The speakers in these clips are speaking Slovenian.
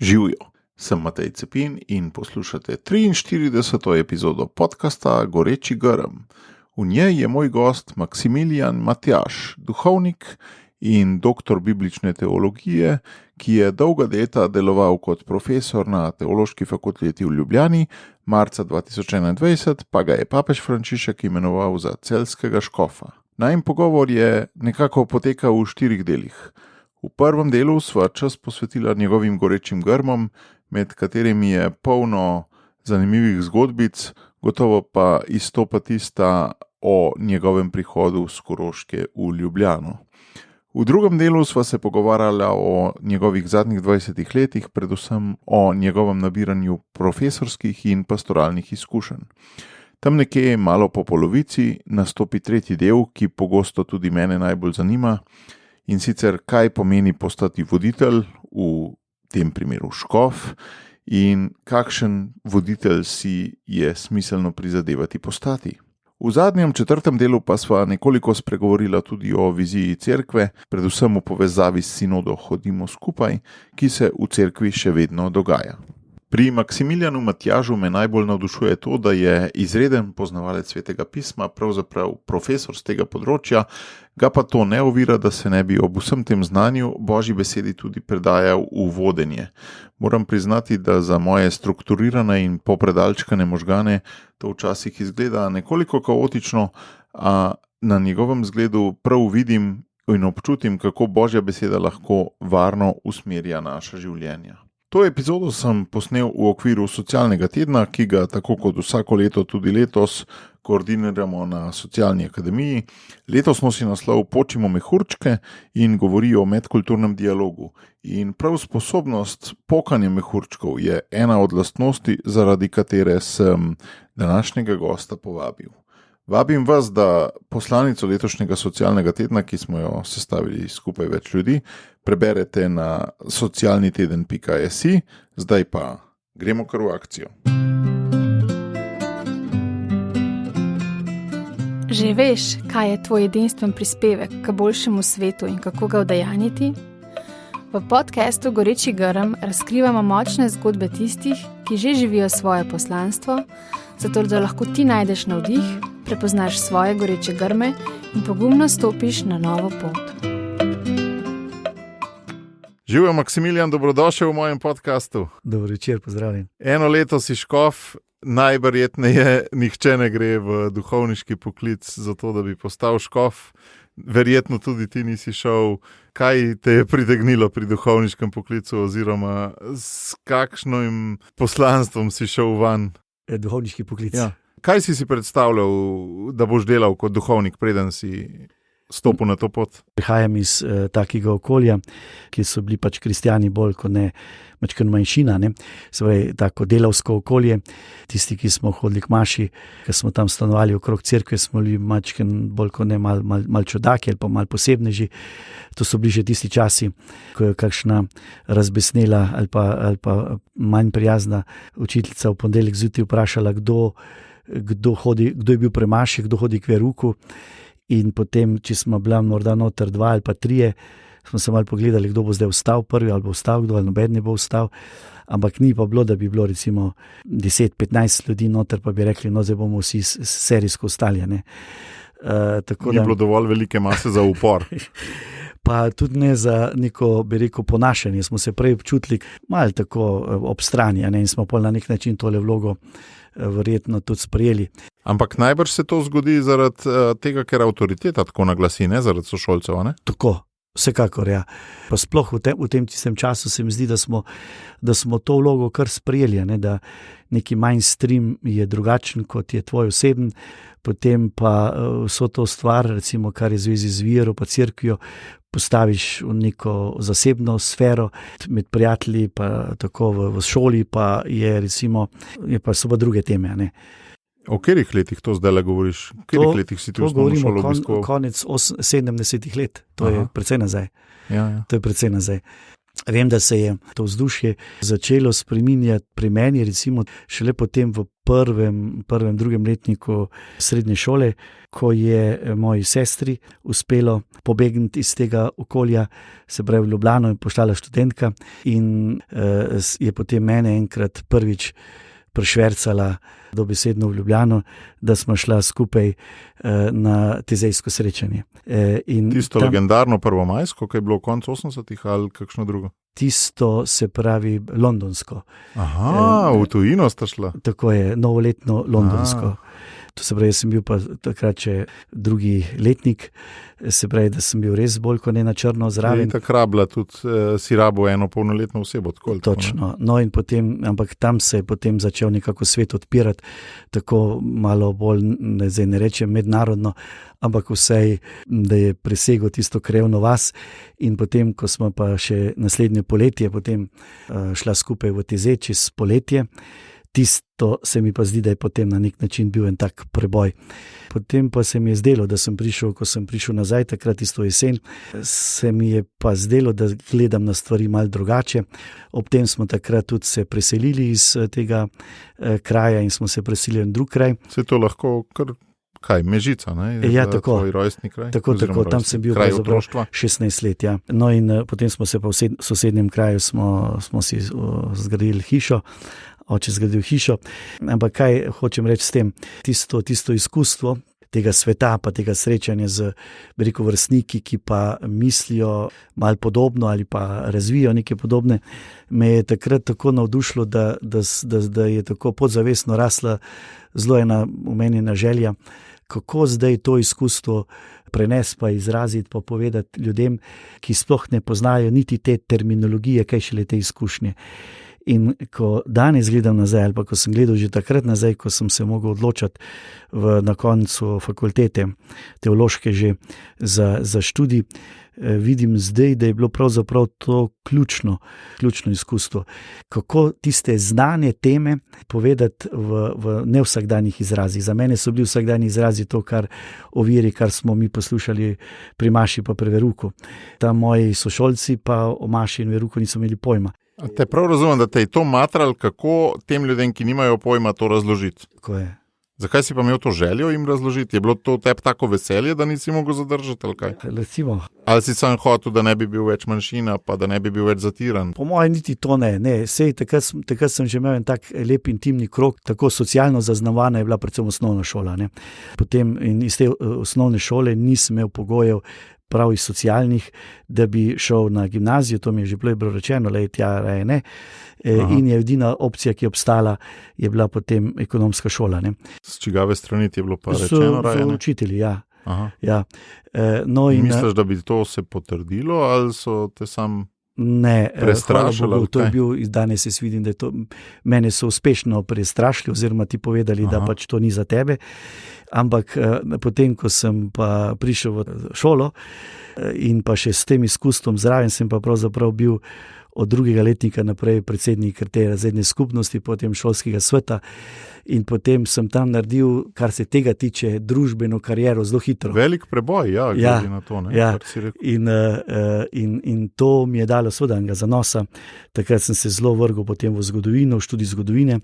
Živijo, sem Matej Cepin in poslušate 43. epizodo podcasta Goreči grm. V njej je moj gost Maksimilijan Matjaž, duhovnik in doktor biblične teologije, ki je dolga leta deloval kot profesor na Teološki fakulteti v Ljubljani, marca 2021 pa ga je papež Frančišek imenoval za celjskega škofa. Najin pogovor je nekako potekal v 4 delih. V prvem delu sva čas posvetila njegovim gorečim grmom, med katerimi je polno zanimivih zgodbic, gotovo pa izstopa tista o njegovem prihodu s Koroške v Ljubljano. V drugem delu sva se pogovarjala o njegovih zadnjih 20 letih, predvsem o njegovem nabiranju profesorskih in pastoralnih izkušenj. Tam nekje malo po polovici nastopi tretji del, ki pogosto tudi mene najbolj zanima, in sicer kaj pomeni postati voditelj, v tem primeru škof, in kakšen voditelj si je smiselno prizadevati postati. V zadnjem 4. delu pa sva nekoliko spregovorila tudi o viziji cerkve, predvsem v povezavi s sinodo Hodimo skupaj, ki se v cerkvi še vedno dogaja. Pri Maksimilijanu Matjažu me najbolj navdušuje to, da je izreden poznavalec Svetega pisma, pravzaprav profesor z tega področja, ga pa to ne ovira, da se ne bi ob vsem tem znanju Božji besedi tudi predajal v vodenje. Moram priznati, da za moje strukturirane in popredalčkane možgane to včasih izgleda nekoliko kaotično, a na njegovem zgledu prav vidim in občutim, kako Božja beseda lahko varno usmerja naša življenja. To epizodo sem posnel v okviru socialnega tedna, ki ga tako kot vsako leto tudi letos koordiniramo na Socialni akademiji. Letos nosi naslov Počimo mehurčke in govori o medkulturnem dialogu. In prav sposobnost pokanja mehurčkov je ena od lastnosti, zaradi katere sem današnjega gosta povabil. Vabim vas, da poslanico letošnjega socialnega tedna, ki smo jo sestavili skupaj več ljudi, preberete na socialniteden.si, zdaj pa gremo kar v akcijo. Že veš, kaj je tvoj edinstven prispevek k boljšemu svetu in kako ga udejanjiti? V podcastu Goreči grm razkrivamo močne zgodbe tistih, ki že živijo svoje poslanstvo, zato da lahko ti najdeš navdih, prepoznaš svoje goreče grme in pogumno stopiš na novo pot. Živijo, Maksimilijan, dobrodošel v mojem podcastu. Dobro večer, pozdravljen. Eno leto si škof, najverjetneje nihče ne gre v duhovniški poklic zato, da bi postal škof. Verjetno tudi ti nisi šel. Kaj te je pritegnilo pri duhovniškem poklicu oziroma s kakšnim poslanstvom si šel van? Duhovniški poklic. Ja. Kaj si predstavljal, da boš delal kot duhovnik, preden si stopil na to pot? Prihajam iz takega okolja, ki so bili pač kristjani bolj kot ne mačkeno manjšina, ne? Svoje tako delavsko okolje. Tisti, ki smo hodili k maši, ki smo tam stanovali okrog cerkve, smo bili mačkeno bolj kot ne mal čudaki ali pa mal posebneži. To so bili že tisti časi, ko je kakšna razbesnela ali pa manj prijazna učiteljica v ponedeljek zjutraj vprašala, kdo je bil pri maši, kdo hodi k veruku. In potem, če smo bila morda noter 2 ali pa 3, smo se malo pogledali, kdo bo zdaj vstal prvi, ali bo vstal kdo, ali noben ne bo vstal. Ampak ni pa bilo, da bi bilo recimo 10-15 ljudi noter, pa bi rekli, no zdaj bomo vsi serijsko vstali. Ni bilo dovolj velike mase za upor. Pa tudi ne za neko, bi rekel, ponašanje. Smo se prej občutili malo tako ob strani, in smo pol na nek način tole vlogo verjetno tudi sprejeli. Ampak najbrž se to zgodi zaradi tega, ker avtoriteta tako naglasi, ne zaradi sošolcev, ne? Tako, vsekakor, ja. Pa sploh v tem tistem času se mi zdi, da smo to vlogo kar sprejeli, ne? Da neki mainstream je drugačen, kot je tvoj oseben, potem pa vso to stvar, recimo, kar je v zvezi z vero pa cerkvijo, postaviš v neko zasebno sfero med prijatelji, pa tako v šoli, pa so pa druge teme, ne. O katerih letih to zdaj govoriš? O katerih letih si ti osnovno šolo obiskoval? Konec 70 let, to je precej nazaj. Ja. To je precej nazaj. Vem, da se je to vzdušje začelo spreminjati pri meni, recimo šele potem v prvem, drugem letniku srednje šole, ko je moji sestri uspelo pobegniti iz tega okolja, se pravi v Ljubljano, in poštala študentka in je potem mene enkrat prvič prišvercala dobesedno v Ljubljano, da smo šla skupaj na tezejsko srečanje. Tisto legendarno prvomajsko, ki je bilo konec 80-ih ali kakšno drugo? Tisto, se pravi, londonsko. Aha, v tujino sta šla. Tako je, novoletno londonsko. To se pravi, jaz sem bil pa takrat še drugi letnik, se pravi, da sem bil res bolj kot ne na črno zraven. In takrat bila tudi si rabo eno polnoletno osebo. Točno. No in potem, ampak tam se je potem začel nekako svet odpirati, tako malo bolj, zdaj ne rečem mednarodno, ampak vsej, da je presegel tisto krevno vas. In potem, ko smo pa še naslednje poletje potem šla skupaj v TZ čez poletje, tisto se mi pa zdi, da je potem na nek način bil en tak preboj. Potem pa se mi je zdelo, da ko sem prišel nazaj, takrat isto jesen, se mi je pa zdelo, da gledam na stvari malo drugače. Ob tem smo takrat tudi se preselili iz tega kraja in smo se preselili v drug kraj. Se to lahko kar... Kaj, Mežica, ne? Ja, tako. Tvoj rojstni kraj? Tako, tam sem bil 16 let, ja. No in potem smo se pa v sosednjem kraju smo si zgradili hišo, oče zgradil hišo. Ampak kaj hočem reči s tem? Tisto izkustvo tega sveta, pa tega srečanja z vrstniki, ki pa mislijo malo podobno ali pa razvijajo neke podobne, me je takrat tako navdušilo, da je tako podzavestno rasla zelo ena omenjena želja, kako zdaj to izkustvo prenesti, pa izraziti, pa povedati ljudem, ki sploh ne poznajo niti te terminologije, kaj šele te izkušnje. In ko danes gledam nazaj, ali pa ko sem gledal že takrat nazaj, ko sem se mogel odločati na koncu fakultete teološke že za študij, vidim zdaj, da je bilo pravzaprav to ključno izkustvo. Kako tiste znane teme povedati v nevsakdanjih izrazih. Za mene so bili vsakdanji izrazi to, kar o veri, kar smo mi poslušali pri maši pa pri veruku. Tam moji sošolci pa o maši in veruku niso imeli pojma. Te prav razumem, da te je to matral, kako tem ljudem, ki nimajo pojma, to razložiti? Tako je. Zakaj si pa imel to željo jim razložiti? Je bilo to tebi tako veselje, da nisi mogel zadržati, ali kaj? Recimo. Ali si sam hotel, da ne bi bil več manjšina, pa da ne bi bil več zatiran? Po mojem niti to ne. Sej, takrat sem že imel en tak lep intimni krog, tako socialno zaznamovana je bila predvsem osnovna šola. Ne. Potem in iz te osnovne šole nisem imel pogojev, prav iz socialnih, da bi šel na gimnazijo, to mi je že bilo rečeno, raje ne. In je edina opcija, ki je obstala, je bila potem ekonomska šola. Ne. Z čigave strani ti je bilo pa rečeno raje ne? So učitelji, ja. Ja. Misliš, da bi to se potrdilo, ali so te sam... Ne, prestrašili, Bogu, to je bil, danes jaz vidim, da je to, mene so uspešno prestrašili oziroma ti povedali, da pač to ni za tebe, ampak potem, ko sem pa prišel v šolo in pa še s tem izkustvom zraven, sem pa pravzaprav bil od drugega letnika naprej predsednik te razredne skupnosti, potem šolskega sveta in potem sem tam naredil, kar se tega tiče, družbeno kariero zelo hitro. Velik preboj, glede na to, ne? Kar si rekel. In to mi je dalo seveda zanosa. Takrat sem se zelo vrgel potem v zgodovino, v študij zgodovine.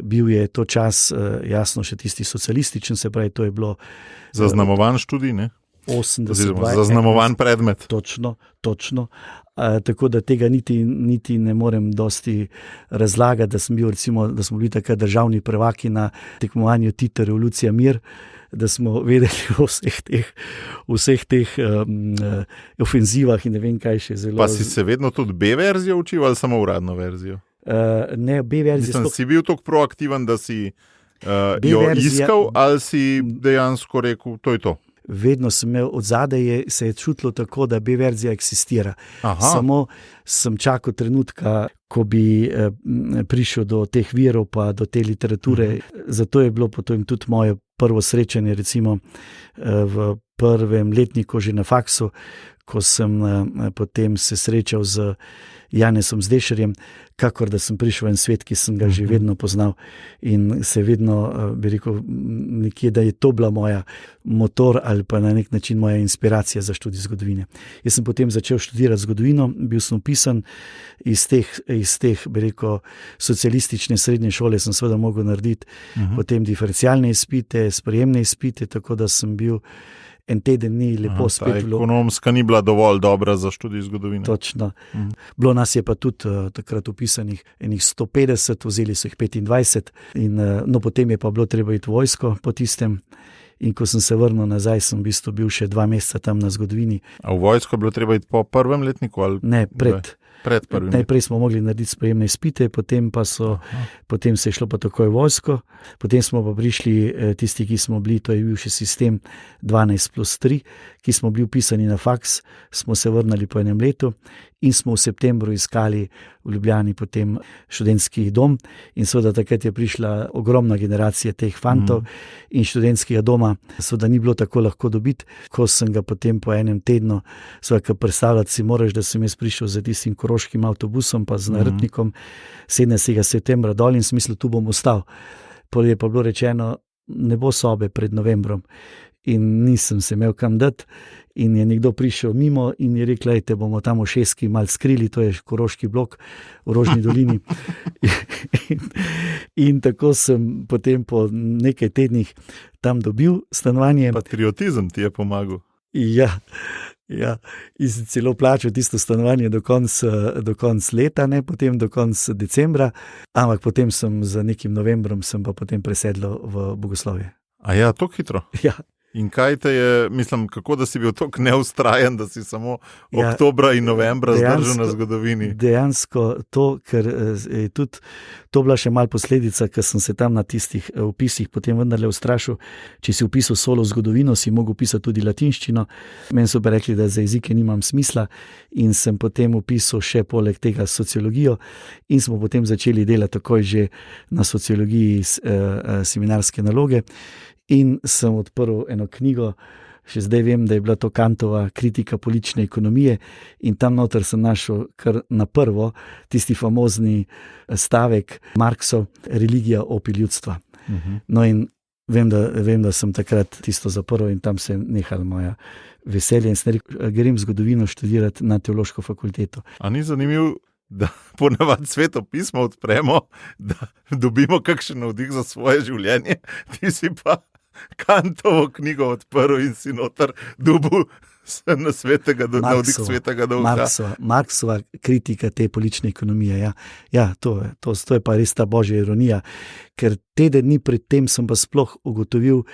Bil je to čas, jasno, še tisti socialističen, se pravi, to je bilo... Zaznamovan študij, ne? 80, zaznamovan predmet. Točno. Tako da tega niti ne morem dosti razlagati, da smo bili takrat državni prvaki na tekmovanju Tito, Revolucija, Mir, da smo vedeli o vseh teh ofenzivah in ne vem kaj še zelo. Pa si se vedno tudi B verzijo učil ali samo uradno verzijo? Ne, B verzijo. Si bil toliko proaktiven, da si jo iskal ali si dejansko rekel, to je to? Vedno sem imel od zadaj, se je čutilo tako, da B verzija eksistira. Samo sem čakal trenutka, ko bi prišel do teh virov pa do te literature. Zato je bilo potem tudi moje prvo srečanje recimo v prvem letniku že na faksu, ko sem potem se srečal z Janesom Zdešerjem, kakor da sem prišel v en svet, ki sem ga že vedno poznal in se vedno, bi rekel, nekje, da je to bila moja motor ali pa na nek način moja inspiracija za študij zgodovine. Jaz sem potem začel študirati zgodovino, bil sem vpisan iz teh, bi rekel, socialistične srednje šole sem seveda mogel narediti potem diferencialne izpite, sprejemne izpite, tako da sem bil en teden dni lepo spet vložil. Ekonomska ni bila dovolj dobra za študij zgodovine. Točno. Bilo nas je pa tudi takrat upisanih enih 150, vzeli so jih 25 in no, potem je pa bilo treba iti v vojsko po tistem. In ko sem se vrnil nazaj, sem v bistvu bil še 2 meseca tam na zgodovini. A v vojsko je bilo treba iti po prvem letniku? Ali ne, pred prvim. Najprej smo mogli narediti sprejemne izpite, potem se je šlo pa takoj v vojsko, potem smo pa prišli tisti, ki smo bili, to je bil še sistem 12+3, ki smo bili vpisani na faks, smo se vrnili po enem letu in smo v septembru iskali v Ljubljani potem študentski dom in seveda takrat je prišla ogromna generacija teh fantov in študentskega doma seveda ni bilo tako lahko dobiti, ko sem ga potem po enem tednu, seveda predstavljati si moraš, da sem jaz prišel za tistim koroškim avtobusom pa z nartnikom 17. septembra dol in smislu, tu bom ostal. Potem je pa bilo rečeno, ne bo sobe pred novembrom in nisem se imel kam dati. In je nekdo prišel mimo in je rekel, da bomo tam v Šeski malo skrili, to je koroški blok v Rožni dolini. in tako sem potem po nekaj tednih tam dobil stanovanje. Patriotizem ti je pomagal. Ja, in sem celo plačal tisto stanovanje do konca leta, ne, potem do konca decembra, ampak potem sem za nekim novembrom sem pa potem presedlo v Bogoslovje. A ja, tako hitro? Ja. In kaj te je, mislim, kako da si bil tako neustrajen, da si samo oktobra in novembra zdržal na zgodovini? Dejansko to, ker je tudi to bila še mal posledica, ker sem se tam na tistih vpisih potem vendarle ustrašil, če si vpisal solo zgodovino, si mogel pisati tudi latinščino. Meni so pa rekli, da za jezike nimam smisla in sem potem vpisal še poleg tega sociologijo in smo potem začeli delati takoj že na sociologiji seminarske naloge. In sem odprl eno knjigo, še zdaj vem, da je bila to Kantova kritika politične ekonomije in tam noter sem našel kar na prvo tisti famozni stavek Marksov, religija opi ljudstva. No in vem, da sem takrat tisto zaprl in tam se je nehalo moja veselje in sem rekel, grem zgodovino študirati na teološko fakulteto. A ni zanimiv, da ponavadi Sveto pismo odpremo, da dobimo kakšen navdih za svoje življenje, ti si pa Kantovo knjigo odprl in si noter dobil na navdih svetega duha. Marksova kritika te politične ekonomije. Ja, to je pa res ta božja ironija, ker teden dni pred tem sem pa sploh ugotovil,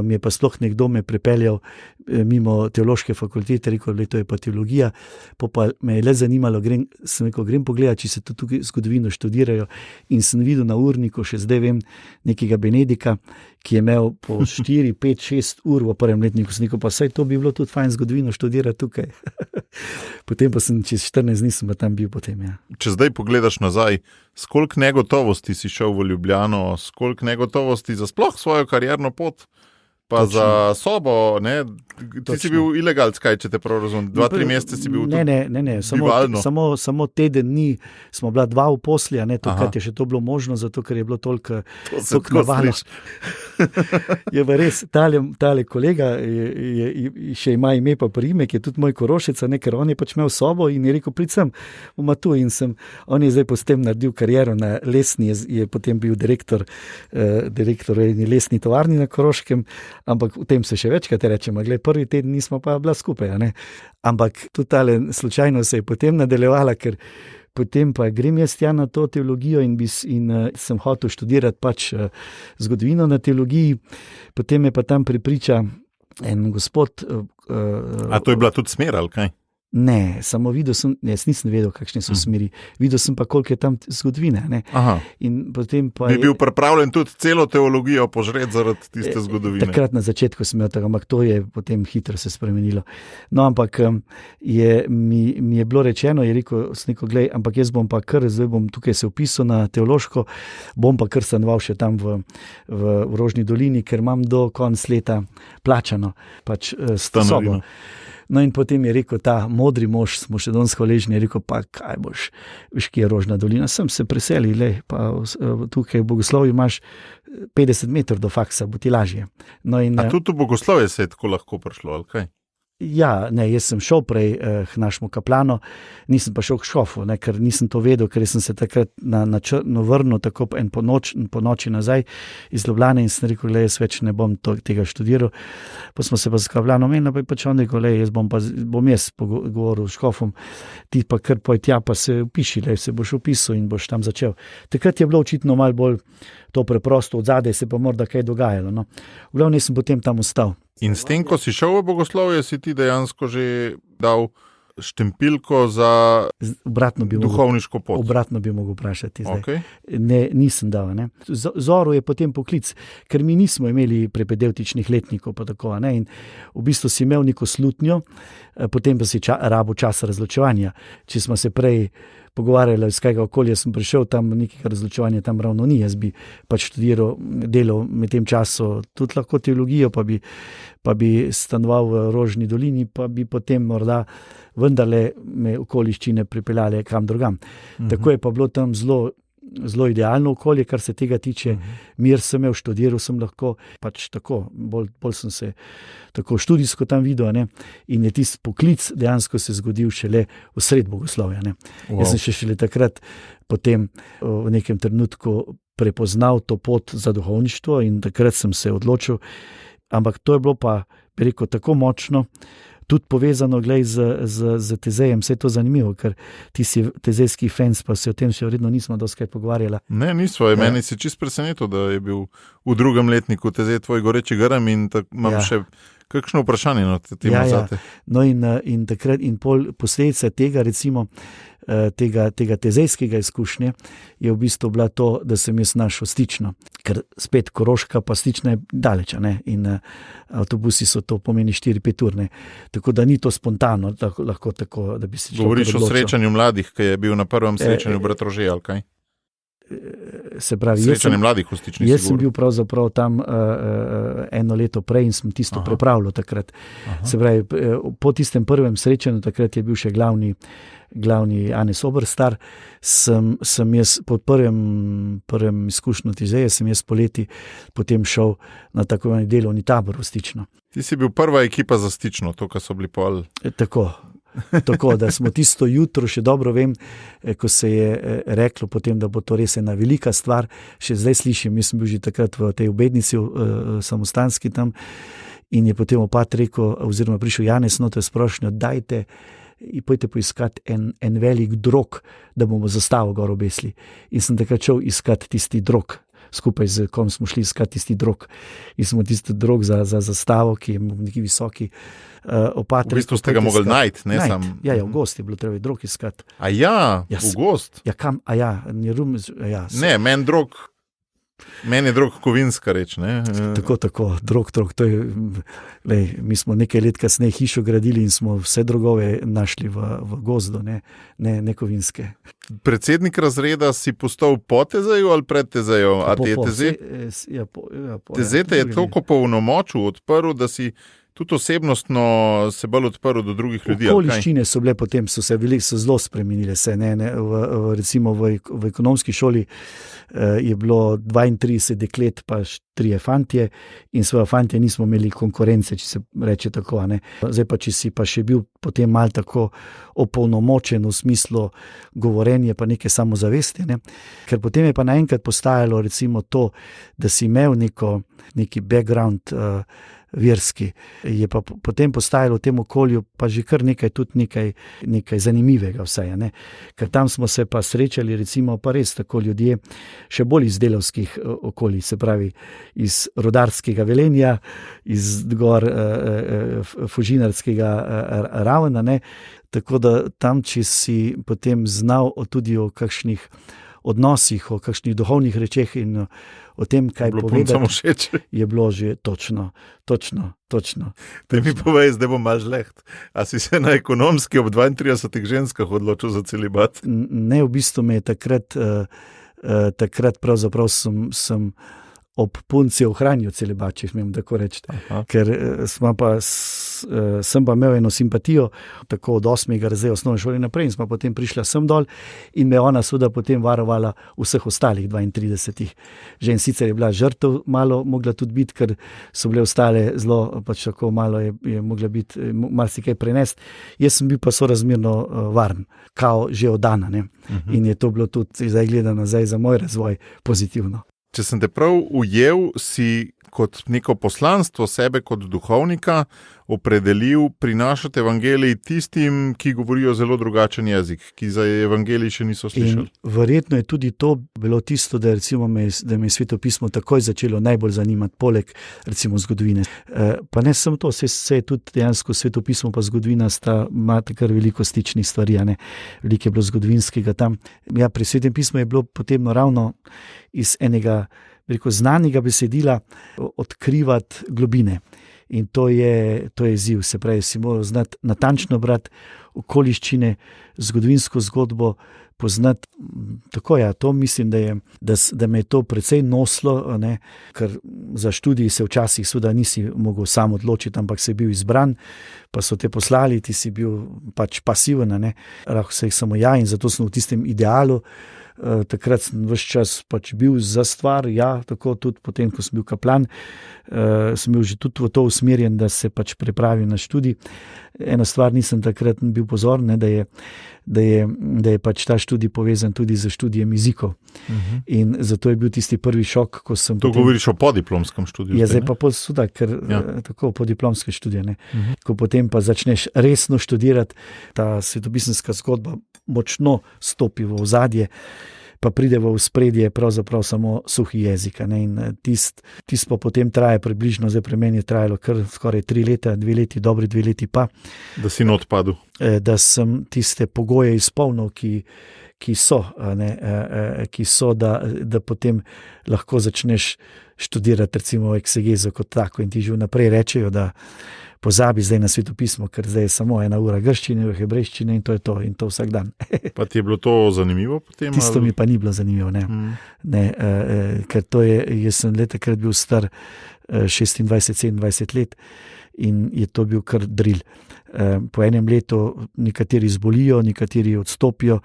mi je pa sploh nekdo me pripeljal mimo teološke fakultete, rekel, da to je pa teologija, pa me je le zanimalo, sem rekel, grem pogledati, če se to tukaj zgodovino študirajo in sem videl na urniku, še zdaj vem, nekega Benedika, ki je imel po 4, 5, 6 ur v prvem letniku, sem rekel, pa saj to bi bilo tudi fajn zgodovino študirati tukaj. Potem pa sem čez 14 dni sem pa tam bil potem, ja. Če zdaj pogledaš nazaj, s koliko negotovosti si šel v Ljubljano, s koliko negotovosti za sploh svojo karierno pot, pa točno. Za sobo, ne? Ti si bil ilegalc, kaj, če te prav razumem, 2-3 mesece si bil ne, samo teden dni smo bila 2 v posli, ne, takrat je še to bilo možno, zato ker je bilo toliko navalo. Je pa res, tale kolega še ima ime pa priimek, je tudi moj Korošec, ne, ker on je pač imel sobo in je rekel, prid sem v Matu in on je zdaj potem naredil kariero na lesni, je potem bil direktor v lesni tovarni na Koroškem, ampak v tem se še večkrat rečemo, gled, prvi teden nismo pa bila skupaj, ne? Ampak tudi tale slučajno se je potem nadaljevala, ker potem pa grem jaz tja na to teologijo in sem hotel študirati pač zgodovino na teologiji, potem me pa tam prepriča en gospod. A to je bila tudi smer, ali kaj? Ne, samo videl sem, jaz nisem vedel, kakšne so smeri. Videl sem pa, koliko je tam zgodovine. Ne? In potem pa bi bil pripravljen tudi celo teologijo požreti zaradi tiste zgodovine. Takrat na začetku sem imel tako, ampak to je potem hitro se spremenilo. No, ampak mi je bilo rečeno, je rekel, glej, ampak jaz bom pa zdaj bom tukaj se vpisal na teološko, bom pa kar stanoval še tam v Rožni dolini, ker imam do konca leta plačano pač sobo. No in potem je rekel ta modri mož, smo še danes hvaležni, je rekel, pa kaj boš, veš, kje je Rožna dolina, sem se preselil, pa tukaj v Bogoslovju imaš 50 metrov do faksa, bo ti lažje. No in, a tudi v Bogoslovje se je tako lahko prišlo, ali kaj? Ja, ne, jaz sem šel prej k našemu kaplanu, nisem pa šel k škofu, ker nisem to vedel, ker sem se takrat na Črno vrnil tako po noči nazaj iz Ljubljane in sem rekel, jaz več ne bom tega študiral. Pa smo se pa z kaplanom menili, pa je pač on rekel, jaz bom pogovoril s škofom, ti pa kar poj tja, pa se upiši, se boš upisal in boš tam začel. Takrat je bilo očitno malo bolj to preprosto, od zadaj se pa morda kaj dogajalo. No. V glavnem sem potem tam ostal. In s tem, ko si šel v Bogoslovje, si ti dejansko že dal štempilko za duhovniško pot? Obratno bi mogel vprašati zdaj. Okay. Ne, nisem dal. Ne. Zoru je potem poklic, ker mi nismo imeli prepedevtičnih letnikov, pa tako, ne. In v bistvu si imel neko slutnjo, potem pa si rabo časa razločevanja. Če smo se prej pogovarjali, iz kajega okolja sem prišel, tam nekega razločevanja tam ravno ni. Jaz bi pač študiral, delal med tem času tudi lahko teologijo, pa bi stanoval v Rožni dolini, pa bi potem morda vendarle me okoliščine pripeljale kam drugam. Tako je pa bilo tam zelo idealno okolje, kar se tega tiče. Mir sem imel, študiral sem lahko, pač tako, bolj sem se tako študijsko tam videl, ne? In je tisti poklic dejansko se zgodil šele v sred Bogoslovja. Ne? Wow. Jaz sem šele takrat potem v nekem trenutku prepoznal to pot za duhovništvo in takrat sem se odločil, ampak to je bilo pa, bi rekel, tako močno, tudi povezano z Tezejem, vse je to zanimivo, ker ti si tezejski fans, pa se o tem še vredno nismo doskaj pogovarjala. Ne, nismo, meni si čist presenetil, da je bil v drugem letniku Tezej tvoj Goreči grm in imam še kakšno vprašanje na temo zate. No in takrat in posledica tega, recimo, tega tezejskega izkušnje je v bistvu bila to, da sem jaz našel Stično, ker spet Koroška pa Stična je daleč, ne? In avtobusi so to pomeni 4-5 ur, ne? Tako da ni to spontano, lahko tako, da bi se človek odločil. Govoriš o srečanju mladih, ki je bil na prvem srečanju Bratrože, ali kaj? Se pravi, srečanje mladih v Stični. Jaz sem bil pravzaprav tam eno leto prej in sem tisto prepravljal takrat. Se pravi, po tistem prvem srečanju, takrat je bil še glavni Janez Oberstar, sem jaz po prvem izkušnju Tezeja, sem jaz poleti potem šel na tako imenovani delovni tabor v Stično. Ti si bil prva ekipa za Stično, to, kar so bili pol. Tako, da smo tisto jutro, še dobro vem, ko se je reklo potem, da bo to res ena velika stvar, še zdaj slišim, jaz sem bil že takrat v tej obednici samostanski tam in je potem opat rekel, oziroma prišel Janez noter s prošnjo, dajte in pojdite poiskati en velik drog, da bomo zastavo gor obesili. In sem takrat šel iskati tisti drog. Skupaj z kom smo šli iskati tisti drog. In smo tisti drog za zastavo, ki je neki visoki opat. V bistvu ste ga mogli najti, ne sam. Ja, v gost je bilo treba drog iskati. A ja, v gost? Ja, kam? A ja, ne, meni je drog kovinska reč, ne? Tako, drog, to je, mi smo nekaj let kasneje hišo gradili in smo vse drogove našli v gozdu, ne kovinske. Predsednik razreda si postal po Tezeju ali pred Tezeju? Tezej te je toliko polnomočil, odprl, da si tudi osebnostno se bolj odprl do drugih ljudi. Okoliščine so bile potem, so zelo spremenile se. Recimo v ekonomski šoli je bilo 32 deklet pa 3 fantje in svoje fantje nismo imeli konkurence, če se reče tako. Zdaj pa, če si pa še bil potem malo tako opolnomočen v smislu govorenja pa neke samozavesti, ker potem je pa naenkrat postajalo recimo to, da si imel neki background verski, je pa potem postajalo v tem okolju pa že kar nekaj zanimivega vsaj, ker tam smo se pa srečali recimo pa res tako ljudje še bolj iz delavskih okolij, se pravi iz rodarskega Velenja, iz gor fužinarskega Ravna, tako da tam, če si potem znal tudi o kakšnih odnosih, o kakšnih duhovnih rečeh in o tem, kaj povedati, je bilo že točno. Te mi povej, zdaj bom malo žleht. A si se na ekonomski ob 32 ženskah odločil za celibat? Ne, v bistvu me je takrat pravzaprav sem ob punci ohranil celibat, če smem tako reči. Ker sem pa imel eno simpatijo, tako od 8. razreda osnovne šole naprej, in smo potem prišla sem dol in me ona seveda potem varovala vseh ostalih 32 žen. Sicer je bila žrtev malo mogla tudi biti, ker so bile ostale zelo, pač tako malo je mogla biti, marsikaj prenesti. Jaz sem bil pa sorazmerno varen, kao že od dana, ne. In je to bilo tudi, zdaj gledam nazaj, za moj razvoj pozitivno. Če sem te prav ujel, si kot neko poslanstvo sebe kot duhovnika opredelil prinašati evangelij tistim, ki govorijo zelo drugačen jezik, ki za evangelij še niso slišali. In verjetno je tudi to bilo tisto, da recimo da me je svetopismo takoj začelo najbolj zanimati, poleg recimo zgodovine. Pa ne samo to, se je tudi dejansko svetopismo pa zgodovina imate kar veliko stičnih stvari, ne? Veliko je bilo zgodovinskega tam. Ja, pri svetem pismu je bilo potem ravno iz enega znanega besedila odkrivati globine. In to je izziv, se pravi, si moral znati natančno brati okoliščine, zgodovinsko zgodbo, poznati. Tako ja, to mislim, da me je to precej noslo, ne, ker za študij se včasih seveda nisi mogel sam odločiti, ampak si bil izbran, pa so te poslali, ti si bil pač pasiven, ne, lahko se jih samo ja, in zato sem v tistem idealu. Takrat sem ves čas pač bil za stvar, ja, tako tudi potem, ko sem bil kaplan, sem bil že tudi v to usmerjen, da se pač pripravim na študij. Eno stvar nisem takrat bil pozoren, da je pač ta študij povezan tudi z študijem jezikov. In zato je bil tisti prvi šok, ko sem... To govoriš o podiplomskem študiju. Ja, zdaj pa posuda, ker tako podiplomske študije, ne. Ko potem pa začneš resno študirati, ta svetopisemska zgodba močno stopi v ozadje, pa pride v ospredje pravzaprav samo suhi jezik. In tist pa potem traja približno, zdaj pri meni je trajalo kar skoraj 3 leta, 2 leti, dobri 2 leti pa. Da si not padel. Da sem tiste pogoje izpolnil, ki so, da potem lahko začneš študirati recimo eksegezo kot tako in ti že vnaprej rečejo, da pozabi zdaj na svetopismo, ker zdaj je samo 1 ura grščine, hebrejščine in to je to, in to vsak dan. Pa ti je bilo to zanimivo potem? Tisto mi pa ni bilo zanimivo, ne. Ker to je, jaz sem takrat bil star 26-27 let in je to bil kar dril. Po enem letu nekateri zbolijo, nekateri odstopijo,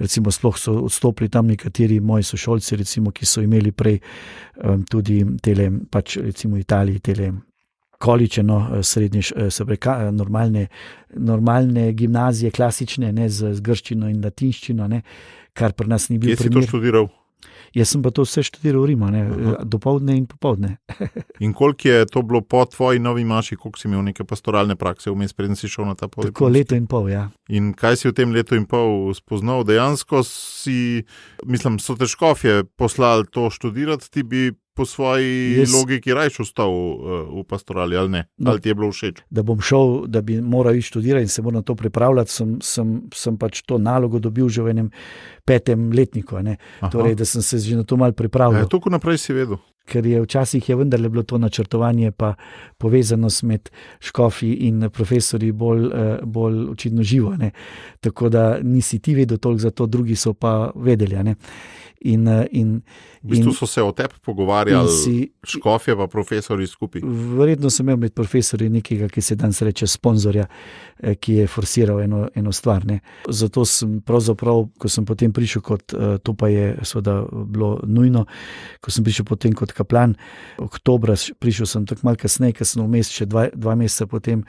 recimo sploh so odstopili tam nekateri moji sošolci, recimo, ki so imeli prej tudi tele, pač recimo v Italiji, tele količe, srednje, normalne gimnazije, klasične, ne, z grščino in latinščino, ne, kar pri nas ni bil primer. Kje si to študiral? Jaz sem pa to vse študiral v Rimu, ne, dopoldne in popoldne. In koliko je to bilo po tvoji novi maši, koliko si imel neke pastoralne prakse vmes, preden si šel na ta podiplomski? Tako 1,5 leta, ja. In kaj si v tem 1,5 leta spoznal? Dejansko so te škofje poslali to študirati, ti bi po svoji logiki rajš ostal v pastorali, ali ne? Ali ti je bilo všeč? Da bom šel, da bi moral iti študirati in se moram na to pripravljati, sem pač to nalogo dobil že v enem 5. letniku, ne? Torej, da sem se že na to malo pripravljal. Toliko naprej si vedel? Ker včasih je vendarle bilo to načrtovanje pa povezanost med škofi in profesori bolj očitno živo, ne? Tako da nisi ti vedel toliko, zato drugi so pa vedeli, ne? V bistvu so se o tebi pogovarjali škofje pa profesori skupaj. Verjetno sem imel med profesori nekega, ki se danes reče sponzorja, ki je forsiral eno stvar, ne. Zato sem pravzaprav, ko sem potem prišel to pa je seveda bilo nujno, ko sem prišel potem kot kaplan, oktobra, prišel sem tako malo kasneje, ker sem vmes še 2 meseca potem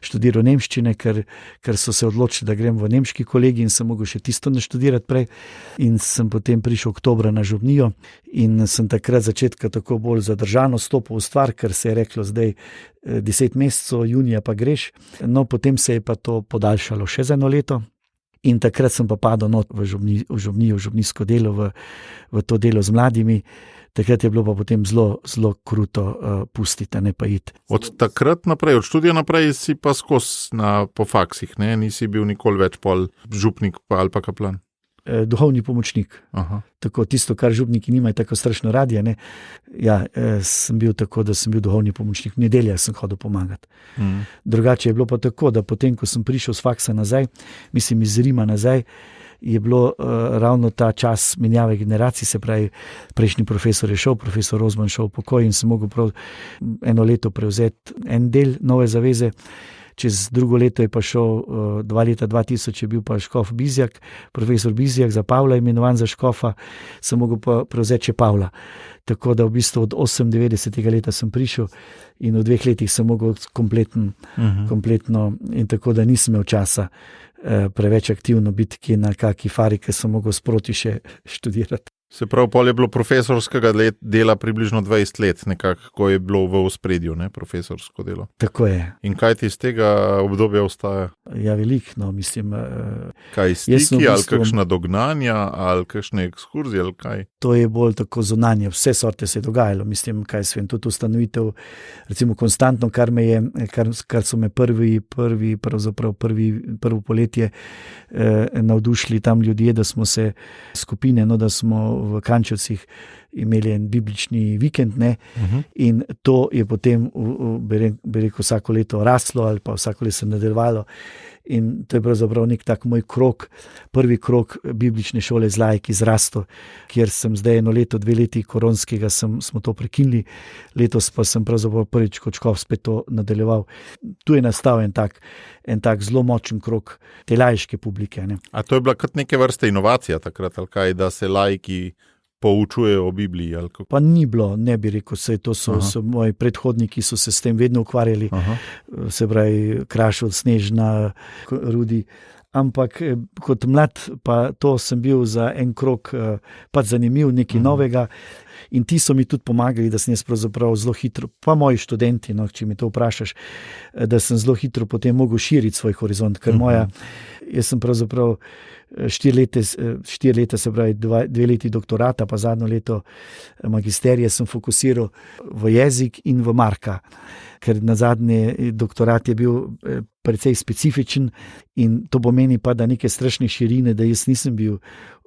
študiral nemščine, ker so se odločili, da grem v nemški kolegi in sem mogel še tisto naštudirati prej in sem potem prišel oktobra na župnijo in sem takrat začetka tako bolj zadržano stopil v stvar, ker se je reklo zdaj 10 mesecev, junija pa greš. No, potem se je pa to podaljšalo še za 1 leto in takrat sem pa padel not v župnijsko delo, v to delo z mladimi. Takrat je bilo pa potem zelo, zelo kruto pustiti, ne pa iti. Od takrat naprej, od študija naprej si pa skozi po faksih, ne? Nisi bil nikoli več pol župnik ali pa kaplan? Duhovni pomočnik. Tako tisto, kar župniki nimajo tako strašno radi, ne. Ja, sem bil tako, da sem bil duhovni pomočnik. V nedeljo sem hodil pomagati. Drugače je bilo pa tako, da potem, ko sem prišel z faksa nazaj, mislim iz Rima nazaj, je bilo ravno ta čas menjave generacij, se pravi, prejšnji profesor je šel, profesor Rozman šel v pokoj in sem mogel prav eno leto prevzeti en del Nove zaveze. Čez drugo leto je pa šel, 2000 je bil pa škof Bizjak, profesor Bizjak za Pavla imenovan za škofa, sem mogel pa prevzeti še Pavla. Tako da v bistvu od 98. leta sem prišel in v 2 letih sem mogel kompletno in tako da nisem imel časa preveč aktivno biti kje na kaki fari, ker sem mogel sproti še študirati. Se pravi, pol je bilo profesorskega dela približno 20 let, nekako, ko je bilo v ospredju, ne, profesorsko delo. Tako je. In kaj ti iz tega obdobja ostaja? Ja, veliko, mislim. Kaj stiki, ali kakšna dognanja, ali kakšne ekskurzije, ali kaj? To je bolj tako zunanje, vse sorte se je dogajalo, mislim, kaj svem, tudi ustanovitev, recimo konstantno, kar so me prvo poletje navdušili tam ljudje, da smo se skupine, da smo v Kančevcih imeli en biblični vikend, ne? In to je potem, bi rekel, vsako leto raslo ali pa vsako leto se nadaljevalo. In to je pravzaprav nek tak moj krog, prvi krog biblične šole z laiki izrastel, kjer sem zdaj 1 leto, 2 leti koronskega smo to prekinili, letos pa sem pravzaprav prvič kot škof spet to nadaljeval. Tu je nastal en tak zelo močen krog te laiške publike. Ne. A to je bila kot neke vrste inovacija takrat, ali kaj, da se laiki poučujejo o Bibliji? Ali kako? Pa ni bilo, ne bi rekel, to so moji predhodniki, so se s tem vedno ukvarjali, se pravi Krašov, Snežna, Rudi, ampak kot mlad pa to sem bil za en krog pač zanimiv, nekaj novega. In ti so mi tudi pomagali, da sem jaz pravzaprav zelo hitro, pa moji študenti, če mi to vprašaš, da sem zelo hitro potem mogel širiti svoj horizont, ker jaz sem pravzaprav 4 leta, se pravi 2 leti doktorata, pa zadnjo leto magisterija sem fokusiral v jezik in v Marka, ker na zadnji doktorat je bil precej specifičen in to pomeni pa, da neke strašne širine, da jaz nisem bil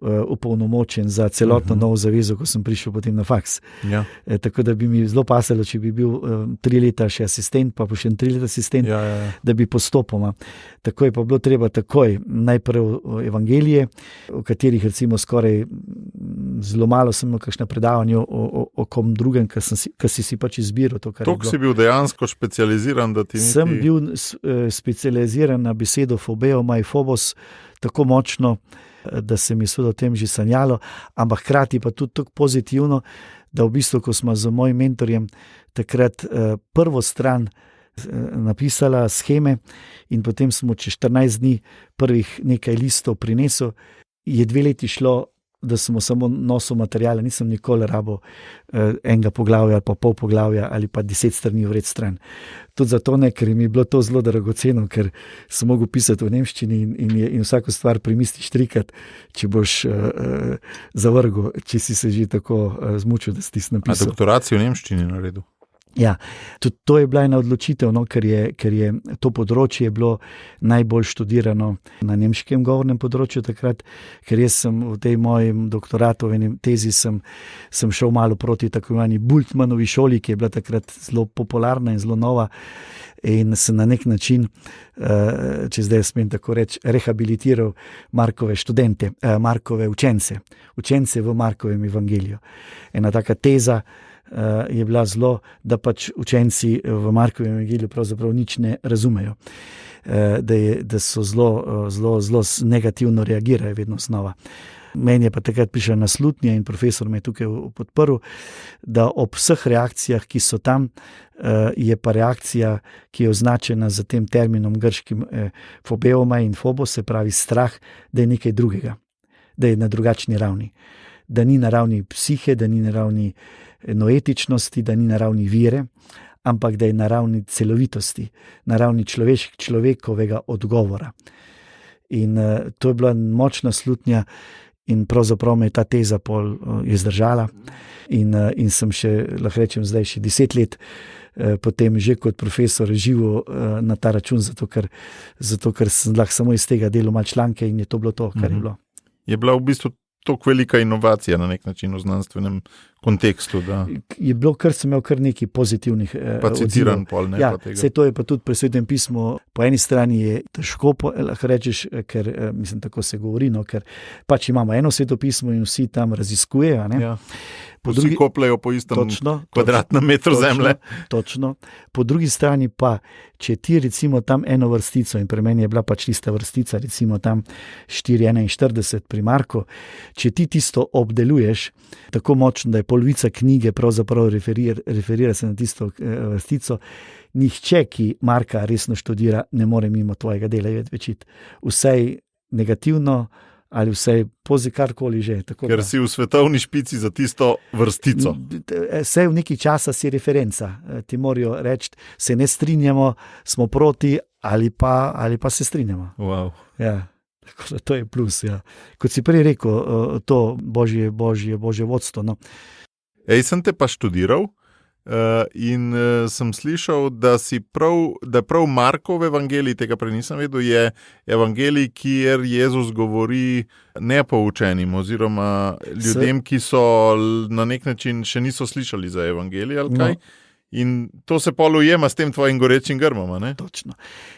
upolnomočen za celotno Novo zavezo, ko sem prišel potem na faks. Ja. Tako da bi mi zelo pasalo, če bi bil 3 leta še asistent, pa še 3 leta asistent, da bi postopoma. Tako je pa bilo treba takoj, najprej evangelije, o katerih recimo skoraj zelo malo sem imel kakšna predavanja o kom drugem, ker si pač izbiral to, kar je bilo. Toliko si bil dejansko specializiran, da ti niti... Sem bil specializiran na besedo fobeoma in phobos tako močno, da se mi seveda o tem že sanjalo, ampak hkrati pa tudi tako pozitivno, da v bistvu, ko smo z mojim mentorjem takrat prvo stran napisala sheme in potem smo čez 14 dni prvih nekaj listov prinesel, je 2 leti šlo, da smo samo nosil materijale, nisem nikoli rabil enega poglavja ali pa pol poglavja ali pa 10 strani vred stran. Tudi zato ne, ker mi je bilo to zelo dragoceno, ker sem mogel pisati v nemščini in vsako stvar premisliš 3-krat, če boš zavrgel, če si se že tako zmučil, da si ti napisal. A doktorat si v nemščini naredil? Ja, tudi to je bila ena odločitev, ker je to področje je bilo najbolj študirano na nemškem govornem področju takrat, ker jaz sem v tej mojem doktoratu, v enem tezi sem šel malo proti tako imenovani Bultmannovi šoli, ki je bila takrat zelo popularna in zelo nova in sem na nek način, če zdaj smem tako reči, rehabilitiral Markove študente, Markove učence v Markovem evangeliju. Ena taka teza je bila zelo, da pač učenci v Markovem evangeliju pravzaprav nič ne razumejo, da so zelo negativno reagirajo vedno znova. Meni je pa takrat prišla naslutnja in profesor me je tukaj podprl, da ob vseh reakcijah, ki so tam, je pa reakcija, ki je označena za tem terminom grškim fobeoma in phobos, se pravi strah, da je nekaj drugega, da je na drugačni ravni, da ni na ravni psihe, da ni na ravni noetičnosti, da ni na ravni vire, ampak da je na ravni celovitosti, na ravni človekovega odgovora. In to je bila močna slutnja in pravzaprav me je ta teza pol je zdržala in sem še, lahko rečem zdaj še 10 let potem že kot profesor živel na ta račun, zato ker sem lahko samo iz tega delal malo članke in je to bilo to, kar je bilo. Je bila v bistvu tako velika inovacija na nek način v znanstvenem kontekstu. Da... Je bilo, sem imel kar nekaj pozitivnih pa citiran pol, ne ja, pa tega. Vse to je pa tudi pri Svetem pismu. Po eni strani je težko, lahko rečeš, ker mislim, tako se govori, no, ker pač imamo eno Sveto pismo in vsi tam raziskujejo. Ne? Ja. Vsi kopljajo po istem kvadratnem metru zemlje. Točno. Po drugi strani pa, če ti recimo tam eno vrstico, in pri meni je bila pač tista vrstica, recimo tam 4:41 pri Marku, če ti tisto obdeluješ tako močno, da je polovica knjige pravzaprav referira se na tisto vrstico, nihče, ki Marka resno študira, ne more mimo tvojega dela večiti. Vsej negativno, ali vse karkoli že. Tako ker si v svetovni špici za tisto vrstico. Vse v neki časa si referenca. Ti morajo reči, se ne strinjamo, smo proti ali pa se strinjamo. Wow. Ja. To je plus. Ja. Kot si prej rekel, to božje vodstvo. No. Sem te pa študiral in sem slišal, da prav Markov evangelij, tega prej nisem vedel, je evangelij, kjer Jezus govori nepoučenim oziroma ljudem, ki so na nek način še niso slišali za evangelij ali kaj. No. In to se pol ujema s tem tvojim gorečim grmom, ne? Točno.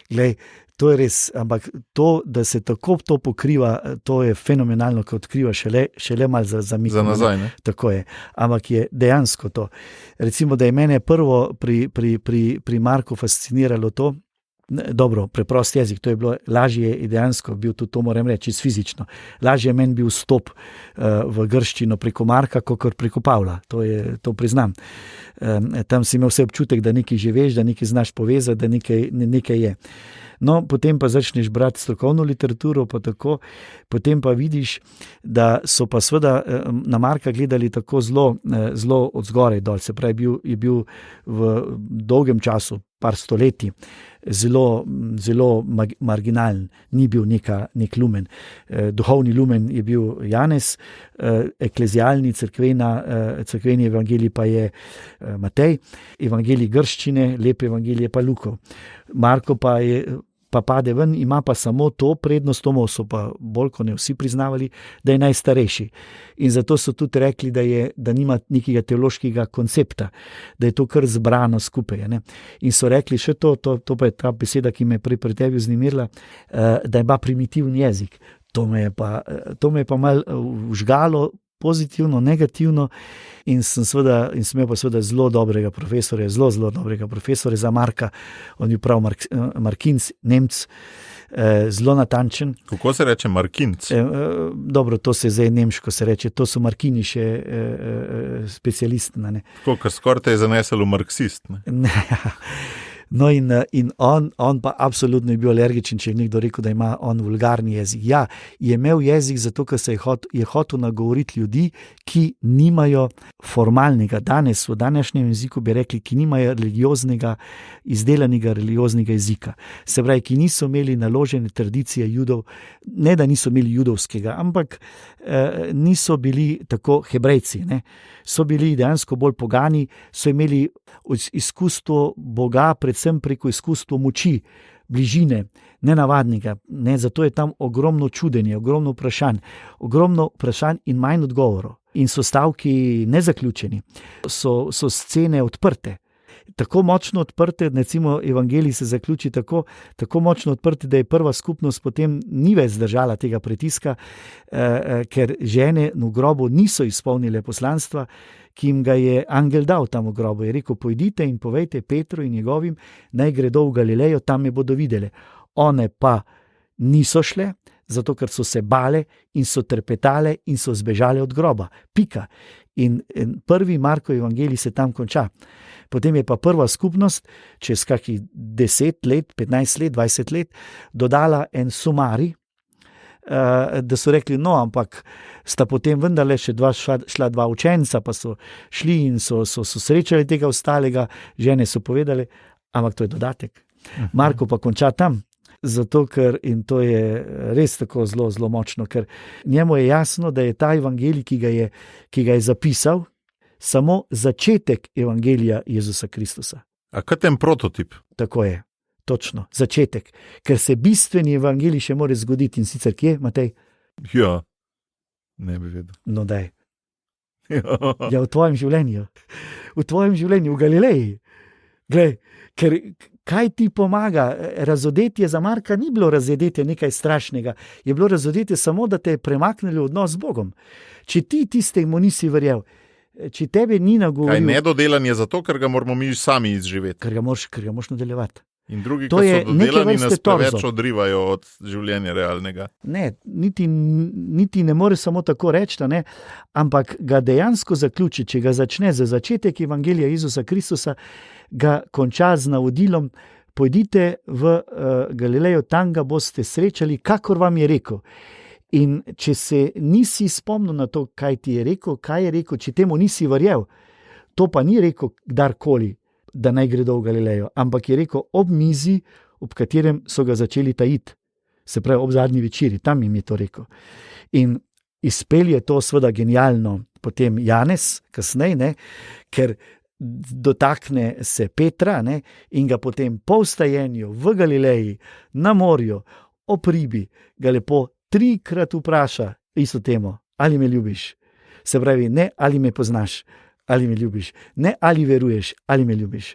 Glej, to je res, ampak to, da se tako to pokriva, to je fenomenalno, ko odkriva šele malo za mik. Za nazaj, ne? Tako je, ampak je dejansko to. Recimo, da je mene prvo pri Marku fasciniralo to, dobro, preprost jezik, to je bilo lažje in dejansko bil tudi, to moram reči, fizično. Lažje je meni bil vstop v grščino preko Marka, kot preko Pavla, to priznam. Tam si imel vse občutek, da nekaj že veš, da nekaj znaš povezati, da nekaj je. No, potem pa začneš brati strokovno literaturo, pa tako, potem pa vidiš, da so pa seveda na Marka gledali tako zelo od zgoraj dol, se pravi, je bil v dolgem času, par stoletij, zelo marginalen, ni bil nek lumen. Duhovni lumen je bil Janez, eklezialni, cerkveni evangelij pa je Matej, evangelij grščine, lep evangelij je pa Lukov. Marko pa pade ven, ima pa samo to prednost, to so pa bolj, ko ne vsi priznavali, da je najstarejši. In zato so tudi rekli, da nima nekega teološkega koncepta, da je to kar zbrano skupaj. Ne? In so rekli še to pa je ta beseda, ki me pri tebi vznemirila, da ima primitivni jezik. To me je pa malo vžgalo, pozitivno, negativno, in sem imel pa seveda zelo dobrega profesorja za Marka, on je prav Markinc, Nemc, zelo natančen. Kako se reče Markinc? Dobro, to se zdaj nemško se reče, to so Markini še specialisti. Tako, ker skoraj te je zanesel v marksist. Ne. No in on pa absolutno je bil alergičen, če je nekdo rekel, da ima on vulgarni jezik. Ja, je imel jezik zato, ker se je hotel nagovoriti ljudi, ki nimajo formalnega, danes v današnjem jeziku bi rekli, ki nimajo izdelanega religioznega jezika. Se pravi, ki niso imeli naložene tradicije Judov, ne da niso imeli judovskega, ampak niso bili tako Hebrejci, ne? So bili dejansko bolj pogani, so imeli izkustvo Boga, predvsem preko izkustva moči, bližine, nenavadnega. Ne? Zato je tam ogromno čudenja, ogromno vprašanj in manj odgovorov. In so stavki nezaključeni, so scene odprte. Tako močno odprte, recimo evangelij se zaključi tako močno odprte, da je prva skupnost potem ni več zdržala tega pritiska, ker žene v grobu niso izpolnile poslanstva, ki jim ga je angel dal tam v grobu. Je rekel, pojdite in povejte Petru in njegovim, naj gredo v Galilejo, tam me bodo videle. One pa niso šle, zato ker so se bale in so trpetale in so zbežale od groba. Pika. In prvi Markov evangelij se tam konča. Potem je pa prva skupnost, čez kakih 10 let, 15 let, 20 let, dodala en sumarij, da so rekli, no, ampak sta potem vendarle še šla dva učenca, pa so šli in so srečali tega ostalega, žene so povedali, ampak to je dodatek. Marko pa konča tam, zato ker, in to je res tako zelo, zelo močno, ker njemu je jasno, da je ta evangelij, ki ga je zapisal, samo začetek evangelija Jezusa Kristusa. A kaj ten prototip? Tako je, točno, začetek. Ker se bistveni evangelij še mora zgoditi, in sicer kje, Matej? Ja, Ne bi vedel. No, daj. Ja, v tvojem življenju. V tvojem življenju, v Galileji. Glej, ker kaj ti pomaga? Razodetje za Marka ni bilo razodetje nekaj strašnega. Je bilo razodetje samo, da te je premaknilo odnos z Bogom. Če ti tistemu nisi verjel, če tebe ni nagovoril... Kaj nedodelan je zato, ker ga moramo mi sami izživeti. Ker ga moraš nadaljevati. In drugi, To ki je so neke dodelani, vrste nas preveč torzo. odrivajo od življenja realnega. Ne, niti ne more samo tako reči, ne, ampak ga dejansko zaključi, če ga začne za začetek Evangelija Jezusa Kristusa, ga konča z navodilom, pojdite v Galilejo, tam ga boste srečali, kakor vam je rekel. In če se nisi spomnil na to, kaj ti je rekel, če temu nisi verjel, to pa ni rekel kdarkoli, da naj gredo v Galilejo, ampak je rekel ob mizi, ob katerem so ga začeli tajiti. Se pravi, ob zadnji večeri, tam jim je to rekel. In izpelje to seveda genialno potem Janez, kasneje, ne, ker dotakne se Petra, ne, in ga potem po vstajenju v Galileji, na morju, ob ribi, ga lepo 3-krat vpraša isto temo, ali me ljubiš. Se pravi, ne ali me poznaš, ali me ljubiš, ne ali veruješ, ali me ljubiš.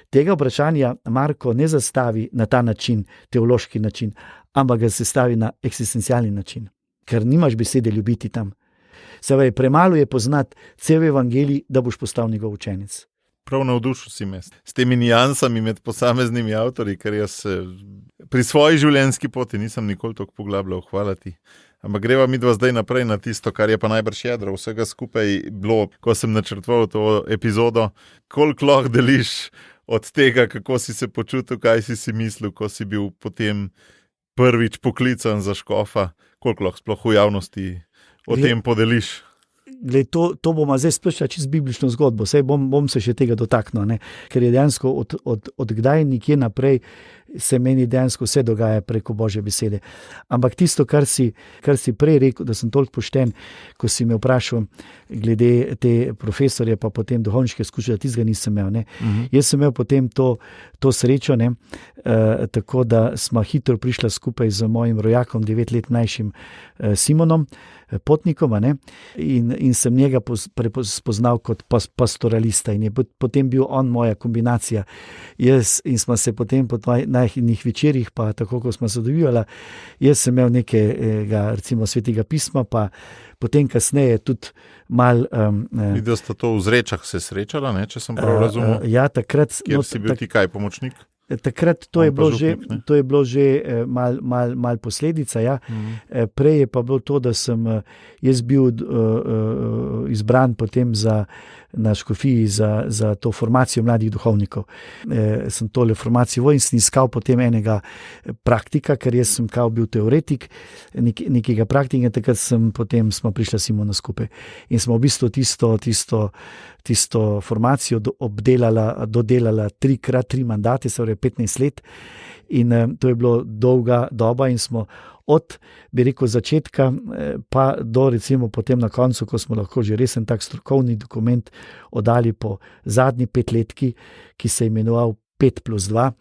Tega vprašanja Marko ne zastavi na ta način, teološki način, ampak ga sestavi na eksistencialni način, ker nimaš besede ljubiti tam. Se pravi, premalo je poznati cel evangelij, da boš postal njegov učenec. Prav navdušil si me s temi nijansami med posameznimi avtorji, ker jaz pri svoji življenjski poti nisem nikoli tako poglabljal, hvala ti. Ampak greva midva zdaj naprej na tisto, kar je pa najbrž jedro vsega skupaj bilo, ko sem načrtoval to epizodo. Koliko lahko deliš od tega, kako si se počutil, kaj si mislil, ko si bil potem prvič poklican za škofa, koliko lahko sploh v javnosti o tem podeliš? Glej, to bomo zdaj splašali čist biblično zgodbo, saj bom se še tega dotaknil, ne? Ker je dejansko od kdaj nikje naprej se meni dejansko vse dogaja preko Božje besede. Ampak tisto, kar si prej rekel, da sem toliko pošten, ko si me vprašal glede te profesorje, pa potem duhovniške izkušnje, tistega nisem imel. Ne? Jaz sem imel potem to srečo, ne? Tako da smo hitro prišla skupaj z mojim rojakom, 9 let mlajšim Simonom, potnikom, ne? In sem njega spoznal kot pastoralista in je potem bil on moja kombinacija. In smo se potem po najnih večerjih, pa tako, ko smo se dobivali, jaz sem imel nekega, recimo, svetega pisma, pa potem kasneje tudi malo... Videl sta to v Zrečah se srečala, ne, če sem prav razumel? Ja, takrat... Kjer si bil ti kaj, pomočnik? Takrat to je bilo že mal posledica. Ja. Prej je pa bilo to, da sem jaz bil izbran potem na škofiji za to formacijo mladih duhovnikov. Sem tole formacijo in sem iskal potem enega praktika, ker jaz sem kao bil teoretik nekega praktika, takrat smo prišli Simona skupaj. In smo v bistvu tisto formacijo dodelala 3x3 mandate, se pravi 15 let. In to je bilo dolga doba in smo od, bi rekel, začetka pa do recimo potem na koncu, ko smo lahko že resen tak strokovni dokument oddali po zadnji 5-letki, ki se je imenoval 5+2,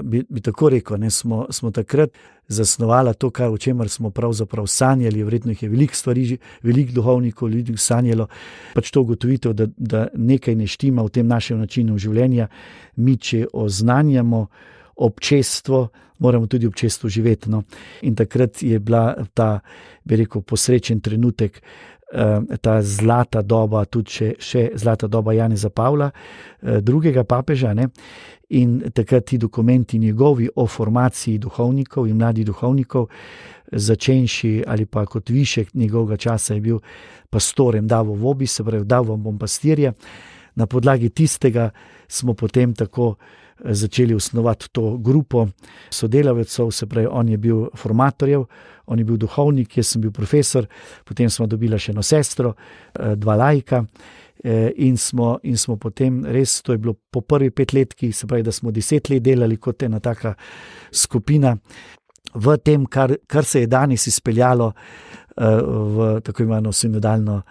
bi tako rekel, ne, smo takrat zasnovala to, o čemer smo pravzaprav sanjali, verjetno jih je veliko stvari, veliko duhovnikov ljudi sanjalo, pač to ugotovitev, da nekaj ne štima v tem našem načinu življenja. Mi, če oznanjamo občestvo, moramo tudi občestvo živeti. No. In takrat je bila ta, bi rekel, posrečen trenutek, ta zlata doba, tudi še zlata doba Janeza Pavla, drugega papeža, ne? In takrat ti dokumenti njegovi o formaciji duhovnikov in mladih duhovnikov, začenši ali pa kot višek njegovega časa je bil pastorem Davo Vobi, se pravi Davo Bombastirja. Na podlagi tistega smo potem tako začeli osnovati to grupo sodelavcev, se pravi, on je bil formatorjev, on je bil duhovnik, jaz sem bil profesor, potem smo dobila še eno sestro, 2 laika. In smo potem res, to je bilo po prvi 5-letki, se pravi, da smo 10 let delali kot ena taka skupina v tem, kar se je danes izpeljalo v tako imenovano sinodalno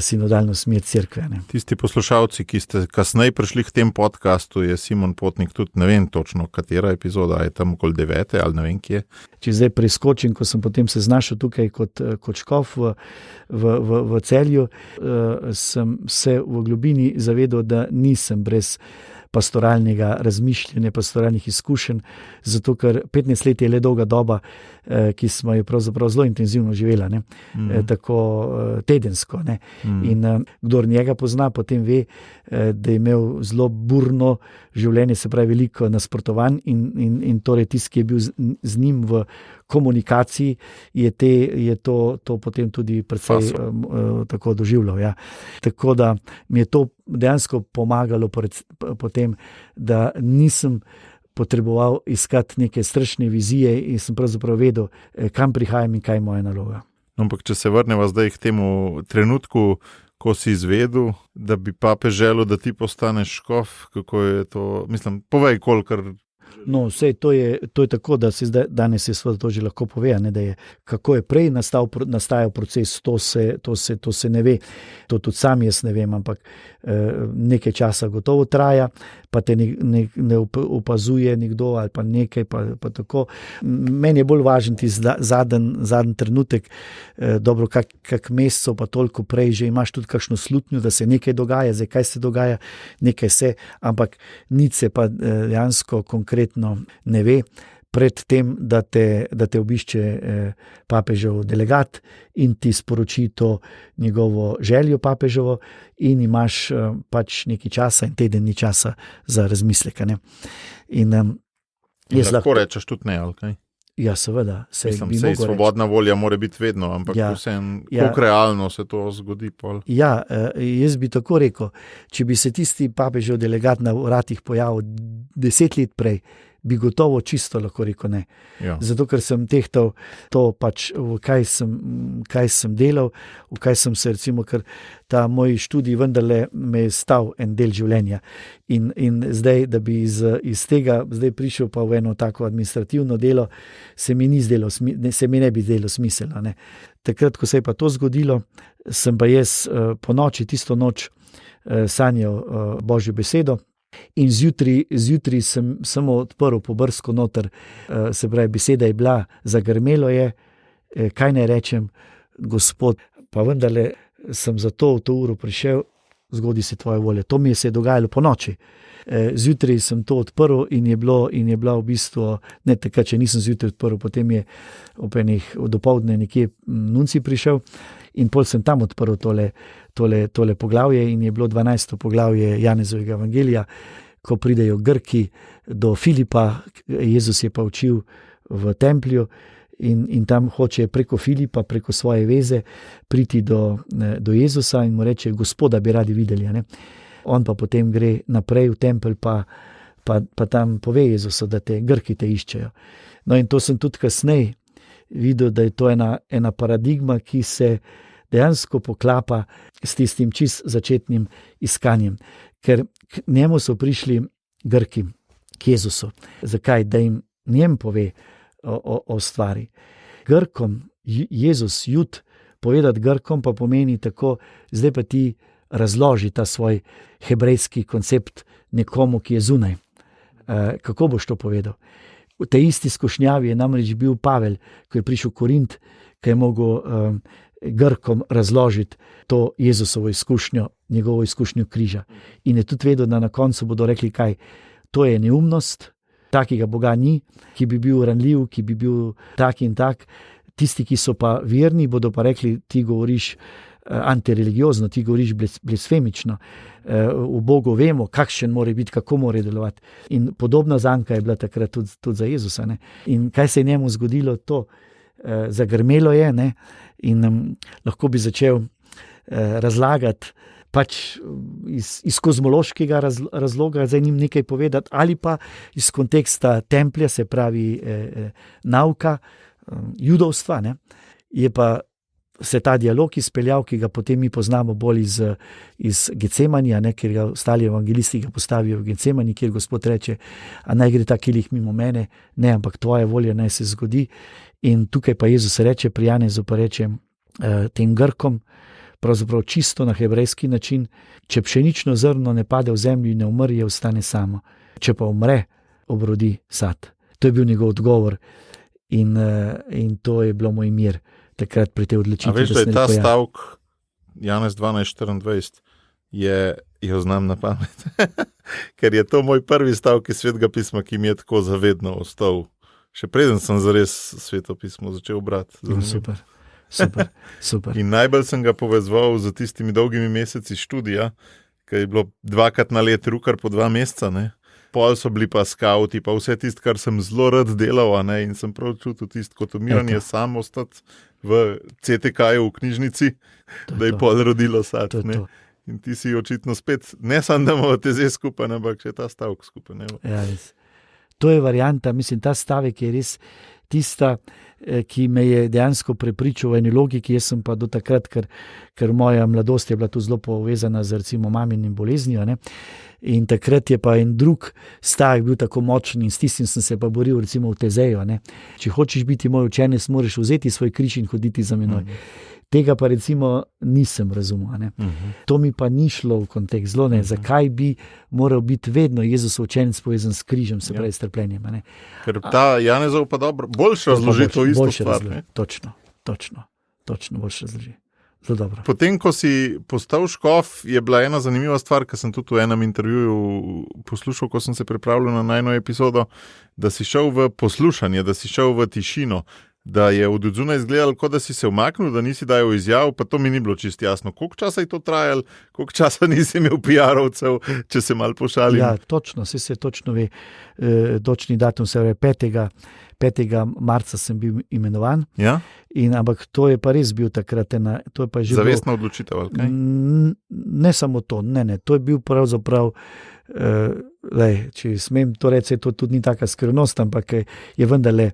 sinodalno smer cerkve. Ne. Tisti poslušalci, ki ste kasneje prišli k tem podcastu, je Simon Potnik tudi, ne vem točno, katera epizoda, je tam okoli 9. ali ne vem kje. Če zdaj preskočim, ko sem potem se znašel tukaj kot škof v Celju, sem se v globini zavedal, da nisem brez pastoralnega razmišljanja, pastoralnih izkušenj, zato ker 15 let je le dolga doba, ki smo jo pravzaprav zelo intenzivno živela, ne? Tako tedensko. Ne? In kdor njega pozna, potem ve, da je imel zelo burno življenje, se pravi veliko nasprotovanj in torej tisti, ki je bil z njim v komunikaciji, je to potem tudi precej tako doživljal. Ja. Tako da mi je to dejansko pomagalo potem, da nisem potreboval iskati neke strašne vizije in sem pravzaprav vedel, kam prihajam in kaj je moja naloga. Ampak če se vrneva zdaj k temu trenutku, ko si izvedel, da bi papež želel, da ti postaneš škof, kako je to, mislim, povej kolikor. No, vse to je tako, da se danes je to že lahko pove, ne, da je, kako je prej nastajal proces, to se ne ve, to tudi sam jaz ne vem, ampak nekaj časa gotovo traja, pa te ne opazuje nekdo ali pa nekaj, pa tako. Meni je bolj važen ti zadnji trenutek, dobro, kak mesecev pa toliko prej, že imaš tudi kakšno slutnjo, da se nekaj dogaja, zdaj kaj se dogaja, nekaj se, ampak nič se pa dejansko konkretno ne ve, pred tem, da te obišče papežev delegat in ti sporoči to njegovo željo papeževo in imaš pač nekaj časa in teden ni časa za razmislek. In lahko rečeš tudi ne, ali kaj? Ja, seveda. Mislim, svobodna volja mora biti vedno, ampak vsem, koliko realno se to zgodi pol. Ja, jaz bi tako rekel, če bi se tisti papežev delegat na vratih pojavil 10 let prej, bi gotovo čisto lahko rekel ne. Ja. Zato, ker sem tehtal to pač, v kaj sem delal, v kaj sem se recimo, ker ta moj študij vendarle me je stal en del življenja. In zdaj, da bi iz tega zdaj prišel pa v eno tako administrativno delo, se mi ne bi zdelo smiselno. Ne. Takrat, ko se je pa to zgodilo, sem pa jaz po noči, tisto noč sanjal Božjo besedo. In zjutraj sem samo odprl pobrsko noter, se pravi, beseda je bila, zagrmelo je, kaj naj rečem, Gospod, pa vendarle sem zato v to uro prišel, zgodi se tvoja volja. To mi se je dogajalo po noči. Zjutraj sem to odprl in je bila v bistvu, ne takrat, če nisem zjutraj odprl, potem je ob enih dopoldne nekje nunci prišel in pol sem tam odprl tole poglavje in je bilo 12. poglavje Janezovega evangelija, ko pridejo Grki do Filipa, Jezus je pa učil v templju in tam hoče preko Filipa, preko svoje veze priti do Jezusa in mu reče, Gospoda bi radi videli. Ne? On pa potem gre naprej v tempelj pa tam pove Jezusu, da te Grki te iščejo. No in to sem tudi kasneje videl, da je to ena paradigma, ki se dejansko poklapa s tistim čist začetnim iskanjem. Ker k njemu so prišli Grki, k Jezusu. Zakaj? Da jim njem pove o stvari. Grkom, Jezus, Jud, povedati Grkom pa pomeni tako, zdaj pa ti razloži ta svoj hebrejski koncept nekomu, ki je zunaj. Kako boš to povedal? V tej isti skušnjavi je namreč bil Pavel, ko je prišel v Korint, ki je mogel Grkom razložiti to Jezusovo izkušnjo, njegovo izkušnjo križa. In je tudi vedel, da na koncu bodo rekli, kaj, to je neumnost, takega Boga ni, ki bi bil ranljiv, ki bi bil tak in tak. Tisti, ki so pa verni, bodo pa rekli, ti govoriš antireligiozno, ti govoriš blasfemično. V Bogu vemo, kakšen mora biti, kako mora delovati. In podobna zanka je bila takrat tudi za Jezusa. Ne? In kaj se je njemu zgodilo, to zagrmelo je, ne? In lahko bi začel razlagati pač iz kozmološkega razloga, zdaj njim nekaj povedati, ali pa iz konteksta templja, se pravi nauka judovstva, ne? Je pa se ta dialog izpeljal, ki ga potem mi poznamo bolj iz Getsemanija, ne, ker ga ostali evangelisti ga postavijo v Getsemani, kjer Gospod reče, a naj gre ta kilih mimo mene, ne, ampak tvoja volja naj se zgodi. In tukaj pa Jezus reče, pri Janezu pa reče tem Grkom, pravzaprav čisto na hebrejski način, če pšenično zrno ne pade v zemljo in ne umrje, ostane samo. Če pa umre, obrodi sad. To je bil njegov odgovor in to je bilo moj mir takrat pri tej odločitvi. A veš, da je ta stavek, Janez 12:24, jo znam na pamet. Ker je to moj prvi stavek iz Svetega pisma, ki mi je tako zavedno ostal. Še preden sem zares Sveto pismo začel brati. Super. In najbolj sem ga povezoval z tistimi dolgimi meseci študija, ker je bilo 2krat na let rukar po 2 meseca, ne. Pol so bili pa skauti, pa vse tisto, kar sem zelo rad delal, ne, in sem prav čutil tisto kot umiranje samo ostati v CTK-ju v knjižnici, da je pol rodilo sad, ne. In ti si očitno spet, ne samo da imamo te zdaj skupaj, ampak še ta stavek skupaj, ne. Ja, res. To je varianta, mislim, ta stavek je res tista, ki me je dejansko prepričal v eni logiki, jaz sem pa do takrat, ker moja mladost je bila tu zelo povezana z recimo maminim boleznijo, ne? In takrat je pa en drug stavek bil tako močen in s tistim sem se pa boril recimo v Tezeju, ne? Če hočeš biti moj učenec, moraš vzeti svoj križ in hoditi za menoj. Tega pa recimo nisem razumel. Ne? To mi pa ni šlo v kontekst zelo, ne? Zakaj bi moral biti vedno Jezusov učenec povezan s križem, se pravi s trpljenjem. Ne? Ker ta Janezov pa dobro, boljše razloži to isto stvar. Točno, boljše razloži. Zelo dobro. Potem, ko si postal škof, je bila ena zanimiva stvar, ki sem tudi v enem intervjuju poslušal, ko sem se pripravljal na najnovejšo epizodo, da si šel v poslušanje, da si šel v tišino, da je od odzunaj izgledalo, kot da si se umaknil, da nisi dajal izjav, pa to mi ni bilo čisto jasno. Koliko časa je to trajalo, koliko časa nisi imel PR-ovcev, če se malo pošalim? Ja, točno, se točno ve, točni datum se je 5. marca sem bil imenovan, ja? Ampak to je pa res bil takrat zavestna odločitev, ali kaj? Ne samo to, ne, to je bil pravzaprav, če smem to reči, to tudi ni taka skrivnost, ampak je vendarle,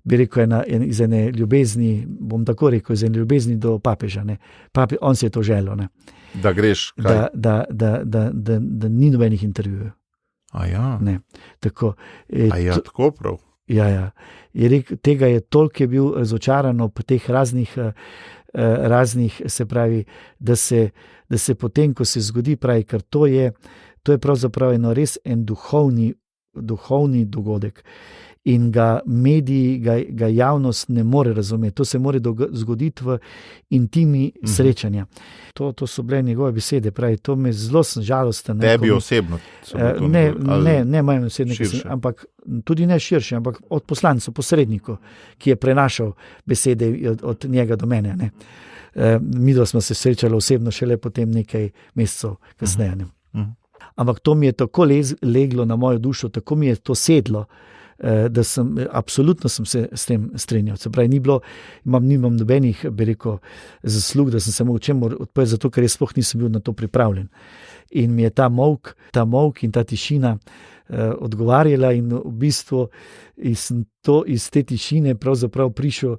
bi rekel, iz ene ljubezni, bom tako rekel, iz ene ljubezni do papeža. On si je to želel. Ne? Da greš kaj? Da ni nobenih intervjujev. A ja? Ne. Tako, tako prav? Ja. Je rekel, tega je toliko bil razočaran ob teh raznih, se pravi, da se potem, ko se zgodi, pravi, ker to je pravzaprav res en duhovni dogodek in ga mediji, ga javnost ne more razumeti. To se more zgoditi v intimi srečanja. To so bile njegove besede, pravi, to me zelo žalosten. Tebi osebno? Ne manj osebno, ampak tudi ne širše, ampak od poslancev, posrednikov, ki je prenašal besede od njega do mene. Ne. Midva smo se srečali osebno šele potem nekaj mesecev kasneje. Ampak to mi je tako leglo na mojo dušo, tako mi je to sedlo, da absolutno sem se s tem strinjal. Se pravi, nimam nobenih, bi rekel, zaslug, da sem se mogel čemu odpreti, zato ker jaz sploh nisem bil na to pripravljen. In mi je ta molk in ta tišina odgovarjala in v bistvu iz te tišine pravzaprav prišel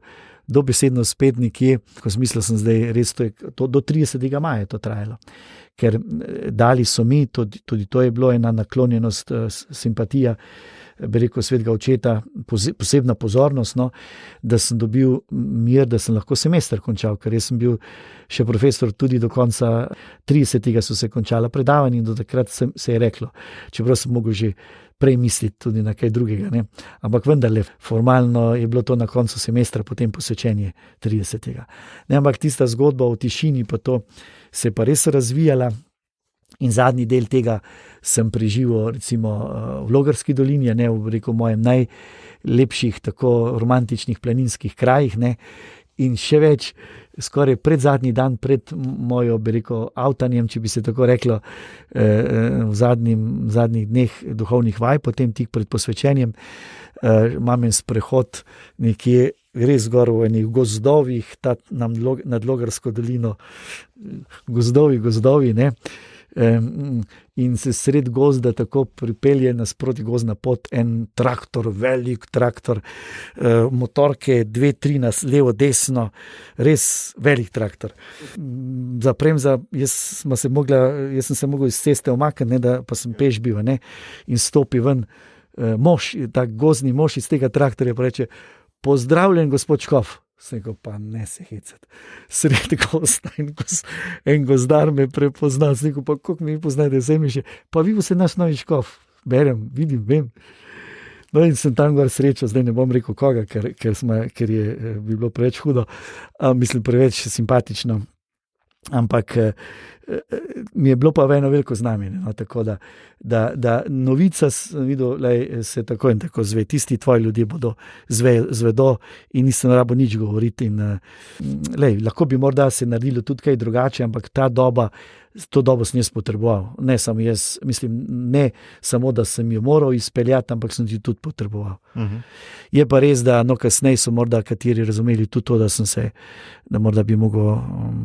dobesedno spet nekje, ko sem mislil, sem zdaj res, do 30. maja je to trajalo. Ker dali so mi, tudi to je bilo ena naklonjenost, simpatija, bi rekel, svetega očeta, posebna pozornost, da sem dobil mir, da sem lahko semester končal, ker jaz sem bil še profesor tudi do konca 30. so se končala predavanja in do takrat se je reklo, čeprav sem mogel že prej misliti tudi na kaj drugega, ne? Ampak vendarle, formalno je bilo to na koncu semestra, potem posvečenje 30. Ne, ampak tista zgodba o tišini, pa to se pa res razvijala in zadnji del tega sem preživel recimo v Logarski dolini, ne, v mojem najlepših, tako romantičnih planinskih krajih, ne, in še več, skoraj predzadnji dan pred mojo, bi rekel, avtanjem, če bi se tako reklo, v zadnjih dneh duhovnih vaj, potem tik pred posvečenjem, imam en sprehod nekje res gor v enih gozdovih, nad Logarsko dolino, gozdovi, ne, in se sred gozda tako pripelje nasproti gozdna pot en traktor, velik traktor, motorke 2-3 nas levo, desno, res velik traktor. Jaz sem se mogel iz ceste omakniti, pa sem peš bil, ne, in stopi ven mož, tak gozdni mož iz tega traktorja pa reče: "Pozdravljen, gospod škof." Sem rekel, pa ne se hecati. Sredi gozda en gozdar me prepozna, sem rekel, pa koliko mi poznate, sem mi še, pa vi boste naš novi škof, berem, vidim, vem. No in sem tam gor srečal, zdaj ne bom rekel koga, ker je bi bilo preveč hudo, mislim preveč simpatično, ampak mi je bilo pa eno veliko znamenje, no, tako da novica videl, se tako in tako zve, tisti tvoji ljudje bodo zvedo in nisem rabo nič govoriti in lahko bi morda se naredilo tudi kaj drugače, ampak to dobo sem jaz potreboval, ne samo jaz, mislim, ne samo, da sem jo moral izpeljati, ampak sem jo tudi potreboval. Je pa res, da kasneje so morda kateri razumeli tudi to, da morda bi mogel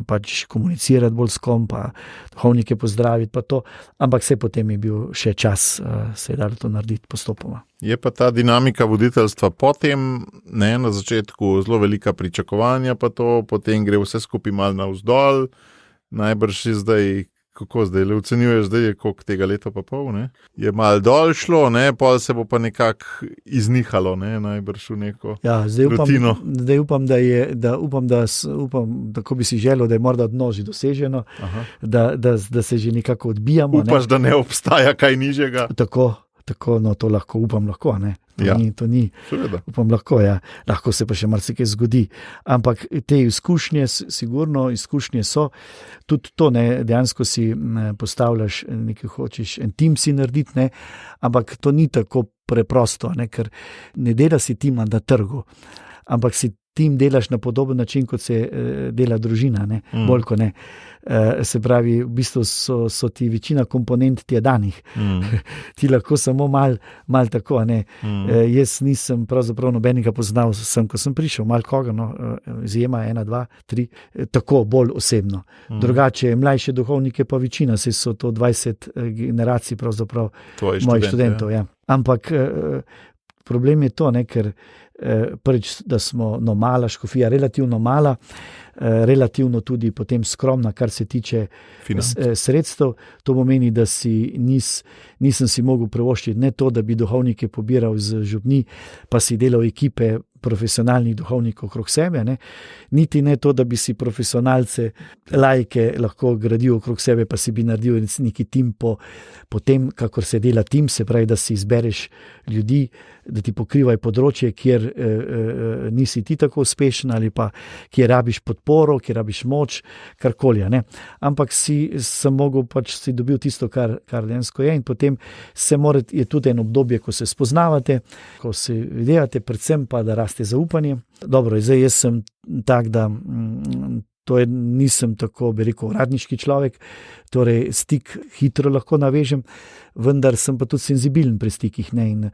pač komunicirati bolj s kom, pa duhovnike pozdraviti, pa to, ampak se potem je bil še čas, se je dalo to narediti postopoma. Je pa ta dinamika voditeljstva potem, ne, na začetku zelo velika pričakovanja, pa to, potem gre vse skupaj malo navzdol, najbrž je zdaj, kako zdaj, le ocenjuješ, zdaj je koliko tega leta pa pol, ne? Je malo dol šlo, ne, pol se bo pa nekako iznihalo, ne, najbrž v neko rutino. Zdaj upam, tako bi si želel, da je morda dno že doseženo, da se že nekako odbijamo. Upaš, da ne obstaja kaj nižjega. Tako, no to upam lahko, ne. To ni. Upam lahko, ja. Lahko se pa še marsikaj zgodi. Ampak te izkušnje, sigurno izkušnje so, tudi to, ne, dejansko si postavljaš, nekaj hočeš, en tim si narediti, ne, ampak to ni tako preprosto, ne, ker ne dela si tima na trgu, ampak si tim delaš na podoben način, kot se dela družina, ne, bolj ko ne. Se pravi, v bistvu so ti večina komponent ti je danih. Ti lahko samo mal tako, ne. Jaz nisem pravzaprav nobenega poznal, ko sem prišel, mal koga, no, izjema 1, 2, 3, tako bolj osebno. Drugače, mlajše duhovnike pa večina, saj so to 20 generacij pravzaprav mojih študentov. Ja. Ampak problem je to, ne, ker prvič, da smo mala škofija, relativno mala, relativno tudi potem skromna, kar se tiče sredstev. To pomeni, da nisem si mogel privoščiti ne to, da bi duhovnike pobiral z župni, pa si delal ekipe profesionalnih duhovnikov okrog sebe, ne? Niti ne to, da bi si profesionalce, laike lahko gradil okrog sebe, pa si bi naredil neki tim po tem, kakor se dela tim, se pravi, da si izbereš ljudi, da ti pokrivajo področje, kjer nisi ti tako uspešen ali pa kjer rabiš podporo, kjer rabiš moč, karkoli, ne. Ampak sem mogel, pač si dobil tisto, kar dejansko je in potem je tudi en obdobje, ko se spoznavate, ko se videvate, predvsem pa, da raste zaupanje. Dobro, zdaj jaz sem tak, da nisem tako, bi rekel, uradniški človek, torej stik hitro lahko navežem, vendar sem pa tudi senzibilen pri stikih, ne, in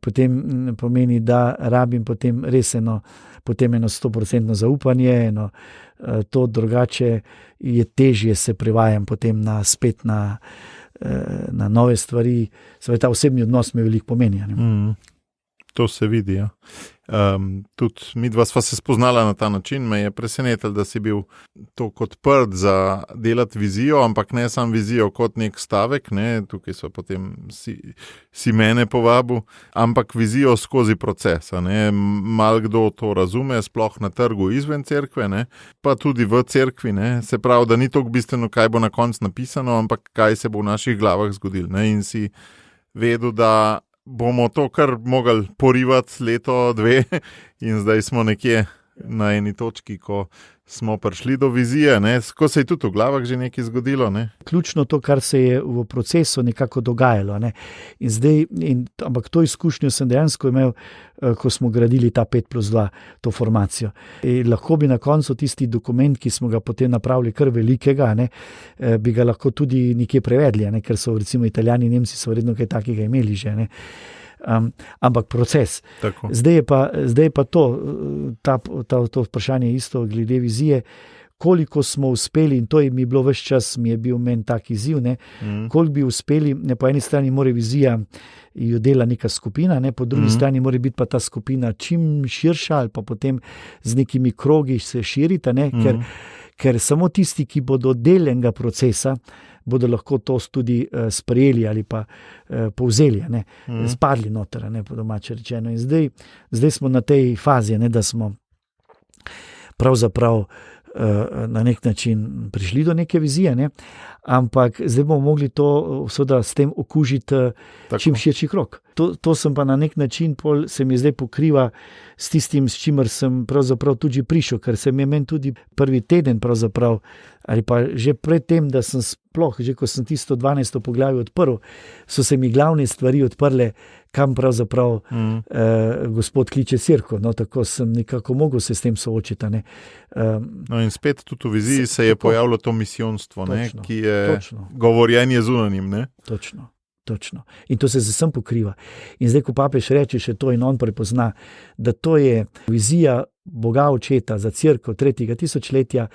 potem pomeni, da rabim potem res eno 100% zaupanje, to drugače je težje se privajam potem spet na nove stvari, ta osebni odnos mi veliko pomeni. To se vidi, ja. Tudi midva sva se spoznala na ta način, me je presenetilo, da si bil tako odprt za delati vizijo, ampak ne sam vizijo kot nek stavek, ne, tukaj so potem si mene povabil, ampak vizijo skozi proces, ne, malo kdo to razume, sploh na trgu izven cerkve, ne, pa tudi v cerkvi, ne, se pravi, da ni toliko bistveno, kaj bo na koncu napisano, ampak kaj se bo v naših glavah zgodilo, ne, in si vedel, da bomo to kar mogli porivati leto, 2 in zdaj smo nekje na eni točki, ko smo prišli do vizije, ne, ko se je tudi v glavah že nekaj zgodilo, ne. Ključno to, kar se je v procesu nekako dogajalo, ne. Ampak to izkušnjo sem dejansko imel, ko smo gradili ta 5+2, to formacijo. Lahko bi na koncu tisti dokument, ki smo ga potem napravili kar velikega, ne, bi ga lahko tudi nekje prevedli, ne, ker so recimo Italijani, Nemci so vredno kaj takega imeli že, ne. Ampak proces. Zdaj je pa to vprašanje isto glede vizije, koliko smo uspeli, in to mi je bilo ves čas, mi je bil meni tak izziv, ne, koliko bi uspeli, ne, po eni strani mora vizija jo dela neka skupina, ne, po drugi strani mora biti pa ta skupina čim širša ali pa potem z nekimi krogi se širita, ne, ker samo tisti, ki bodo del enega procesa, bodo lahko to tudi sprejeli ali pa povzeli, ne, spadli noter, ne, po domače rečeno. In zdaj smo na tej fazi, ne, da smo pravzaprav na nek način prišli do neke vizije, ne? Ampak zdaj bomo mogli to seveda s tem okužiti čim širši krog. To sem pa na nek način, se mi zdaj pokriva s tistim, s čimer sem pravzaprav tudi prišel, ker se mi je meni tudi prvi teden pravzaprav, ali pa že pred tem, da sem sploh, že ko sem tisto 12. poglavje odprl, so se mi glavne stvari odprle, kam pravzaprav Gospod kliče cerkev. No, tako sem nekako mogel se s tem soočiti. No in spet tudi v viziji se je pojavilo to misijonstvo, ki je govorjenje zunanjim. Ne? Točno. In to se vsem pokriva. In zdaj, ko papež reče še to in on prepozna, da to je vizija Boga Očeta za cerkev 3. tisočletja,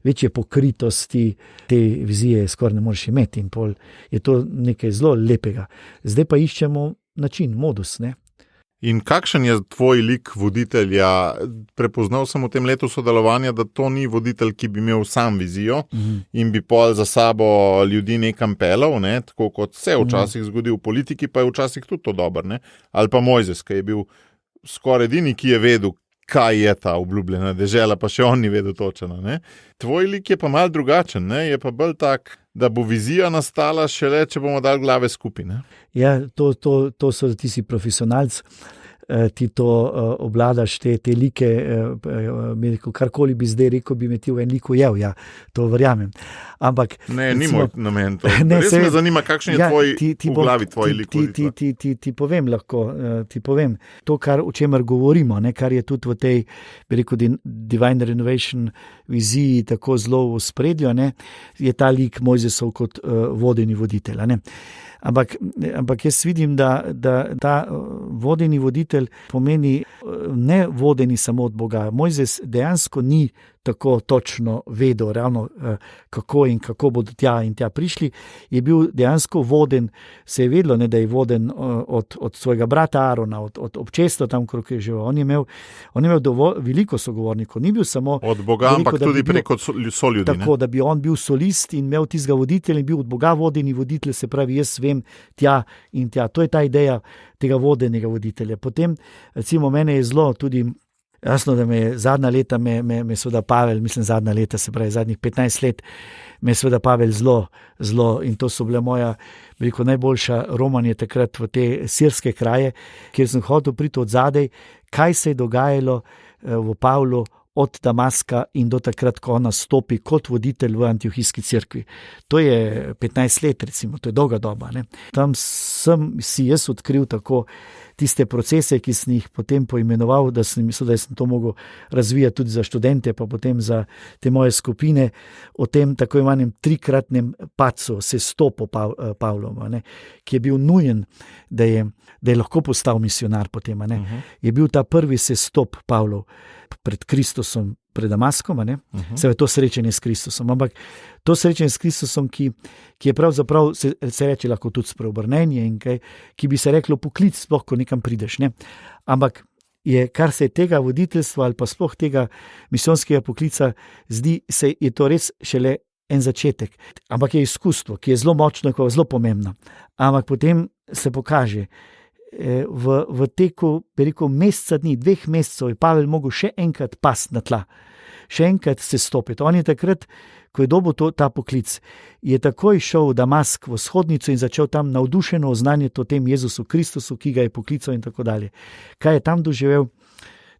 večje pokritosti te vizije skoraj ne moreš imeti in pol je to nekaj zelo lepega. Zdaj pa iščemo način, modus, ne? In kakšen je tvoj lik voditelja? Prepoznal sem v tem letu sodelovanja, da to ni voditelj, ki bi imel sam vizijo in bi pol za sabo ljudi nekam pelal, ne? Tako kot se včasih zgodi v politiki, pa je včasih tudi to dobro, ne? Ali pa Mojzes, ki je bil skoraj edini, ki je vedel, kaj je ta obljubljena dežela, pa še on ni vedel točno. Ne? Tvoj lik je pa malo drugačen, ne? Je pa bolj tak, da bo vizija nastala šele, če bomo dali glave skupaj. Ne? Ja, to so ti si profesionalc, ti to obladaš, te like, karkoli bi zdaj rekel, bi me ti v en lik ujel, ja, to verjamem. Ampak, ne, ni moj namen to. Res me zanima, kakšen je v glavi tvoj lik. Ti povem lahko, to, o čemer govorimo, ne, kar je tudi v tej, bi rekel, Divine Renovation viziji tako zelo v spredju, ne, je ta lik Mojzesov kot vodeni voditelj. Ne. Ampak jaz vidim, da ta vodeni voditelj pomeni ne vodeni samo od Boga. Mojzes dejansko ni tako točno vedel, ravno kako bodo tja in tja prišli. Je bil dejansko voden, se je vedelo, ne, da je voden od svojega brata Arona, od občestva tam, koliko je živel. On je imel veliko sogovornikov, ni bil samo od Boga, ampak tudi preko soljudi. Tako, da bi on bil solist in imel tistega voditelja in bil od Boga vodeni voditelj, se pravi, jaz vem tja in tja. To je ta ideja tega vodenega voditelja. Potem, recimo, mene je zelo tudi jasno, da me zadnja leta me seveda Pavel, mislim zadnja leta, se pravi zadnjih 15 let, me seveda Pavel zelo in to so bile moja veliko najboljša romanje takrat v te sirske kraje, kjer sem hotel priti od zadaj, kaj se je dogajalo v Pavlu od Damaska in do takrat, ko on nastopi kot voditelj v antiohijski cerkvi. To je 15 let, recimo, to je dolga doba. Ne? Tam sem si jaz odkril tako tiste procese, ki sem jih potem poimenoval, da sem mislil, da sem to mogel razvijati tudi za študente, pa potem za te moje skupine, o tem tako imenem trikratnem padcu, sestopu Pavlova, ne? Ki je bil nujen, da je lahko postal misionar potem. Je bil ta prvi sestop Pavlov pred Kristusom, pred Damaskom, se je to srečanje s Kristusom, ampak to srečanje s Kristusom, ki je pravzaprav, se reče lahko tudi spreobrnenje in kaj, ki bi se reklo poklic, sploh ko nekam prideš, ne? Ampak je, kar se tega voditeljstva ali pa sploh tega misijonskega poklica zdi, je to res šele en začetek, ampak je izkustvo, ki je zelo močno, zelo pomembno, ampak potem se pokaže, v teku, bi rekel, meseca dni, 2 mesecev je Pavel mogel še enkrat pasti na tla, še enkrat se stopiti. On je takrat, ko je dobil ta poklic, je takoj šel v Damask, v vzhodnico in začel tam navdušeno oznanjati o tem Jezusu Kristusu, ki ga je poklical in tako dalje. Kaj je tam doživel?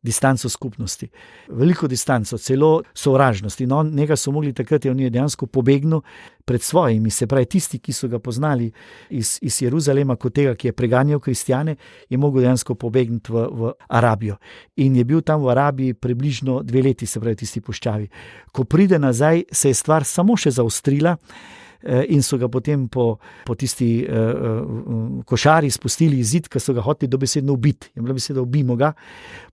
Distanco skupnosti. Veliko distanco, celo sovražnost. In njega so mogli takrat, on je dejansko pobegnil pred svojimi, se pravi tisti, ki so ga poznali iz Jeruzalema kot tega, ki je preganjal kristjane, je mogel dejansko pobegniti v Arabijo. In je bil tam v Arabiji približno 2 leti, se pravi tisti puščavi. Ko pride nazaj, se je stvar samo še zaostrila in so ga potem po tisti košari spustili iz zid, ker so ga hoteli dobesedno ubiti. Je bila beseda, ubijmo ga.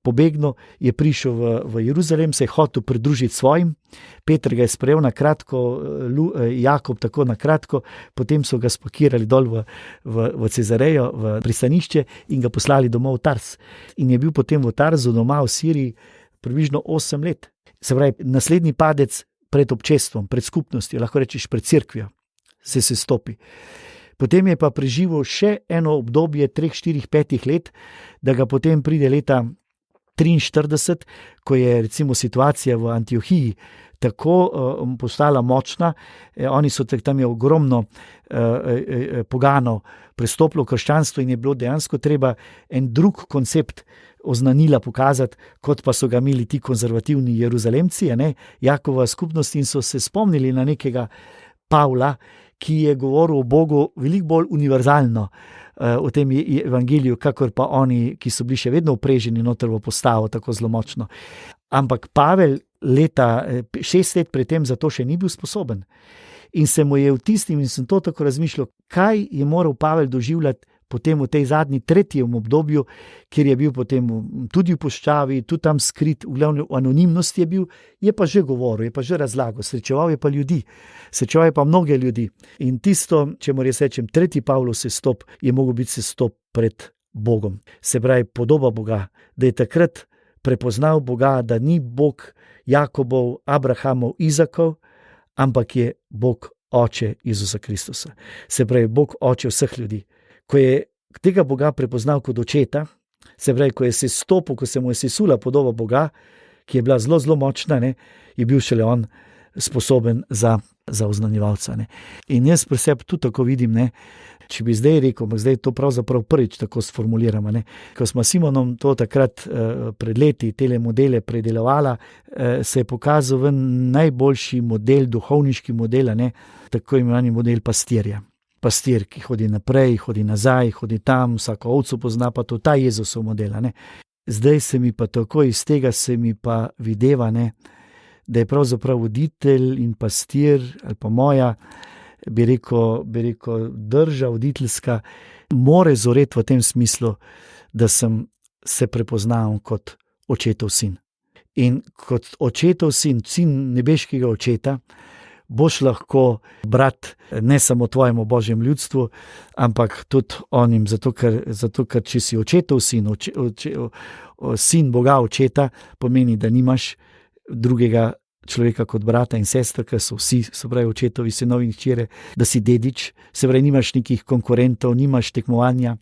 Pobegnil, je prišel v Jeruzalem, se je hotel pridružiti svojim, Peter ga je sprejel na kratko, Jakob tako na kratko, potem so ga spakirali dol v Cezarejo, v pristanišče in ga poslali domov v Tars. In je bil potem v Tarzu doma v Siriji približno 8 let. Se pravi, naslednji padec pred občestvom, pred skupnostjo, lahko rečeš pred cerkvijo, se stopi. Potem je pa preživel še eno obdobje 3, 4, 5 let, da ga potem pride leta 43, ko je recimo situacija v Antiohiji tako postala močna, oni so tam je ogromno poganov prestopilo v krščanstvo in je bilo dejansko treba en drug koncept oznanila pokazati, kot pa so ga imeli ti konzervativni Jeruzalemci, Jakova skupnost, in so se spomnili na nekega Pavla, ki je govoril o Bogu veliko bolj univerzalno v tem evangeliju, kakor pa oni, ki so bili še vedno upreženi noter v postavo tako zelo močno. Ampak Pavel 6 let pred tem za to še ni bil sposoben. In se mu je v tistim, in sem to tako razmišljal, kaj je moral Pavel doživljati potem v tej zadnji, tretjem obdobju, kjer je bil potem tudi v puščavi, tudi tam skrit, v glavni anonimnosti je bil, je pa že govoril, je pa že razlagal, srečeval je pa ljudi, srečeval je pa mnoge ljudi. In tisto, če moram jaz rečem, tretji Pavlov sestop je mogel biti sestop pred Bogom. Se pravi, podoba Boga, da je takrat prepoznal Boga, da ni Bog Jakobov, Abrahamov, Izakov, ampak je Bog Oče Jezusa Kristusa. Se pravi, Bog Oče vseh ljudi. Ko je tega Boga prepoznal kot očeta, se pravi, ko je sestopil, ko se mu je sesula podoba Boga, ki je bila zelo, zelo močna, je bil šele on sposoben za oznanjevalca. In jaz pri sebi tudi tako vidim, če bi zdaj rekel, zdaj to pravzaprav prvič tako sformuliramo, ko smo Simonom to takrat pred leti tele modele predelovala, se je pokazal ven najboljši model, duhovniški model, tako imenovani model pastirja. Pastir, ki hodi naprej, hodi nazaj, hodi tam, vsako ovco pozna, pa to ta Jezusov model. Zdaj se mi pa tako iz tega se mi pa videva, da je pravzaprav voditelj in pastir, ali pa moja, bi rekel drža voditeljska, more zoreti v tem smislu, da sem se prepoznal kot očetov sin. In kot očetov sin, sin nebeškega očeta, boš lahko brat ne samo tvojemu Božjem ljudstvu, ampak tudi onim, zato ker če si očetov sin, sin Boga očeta, pomeni, da nimaš drugega človeka kot brata in sestra, ker so vsi, se pravi, očetovi sinovi in hčere, da si dedič, se pravi, nimaš nekih konkurentov, nimaš tekmovanja,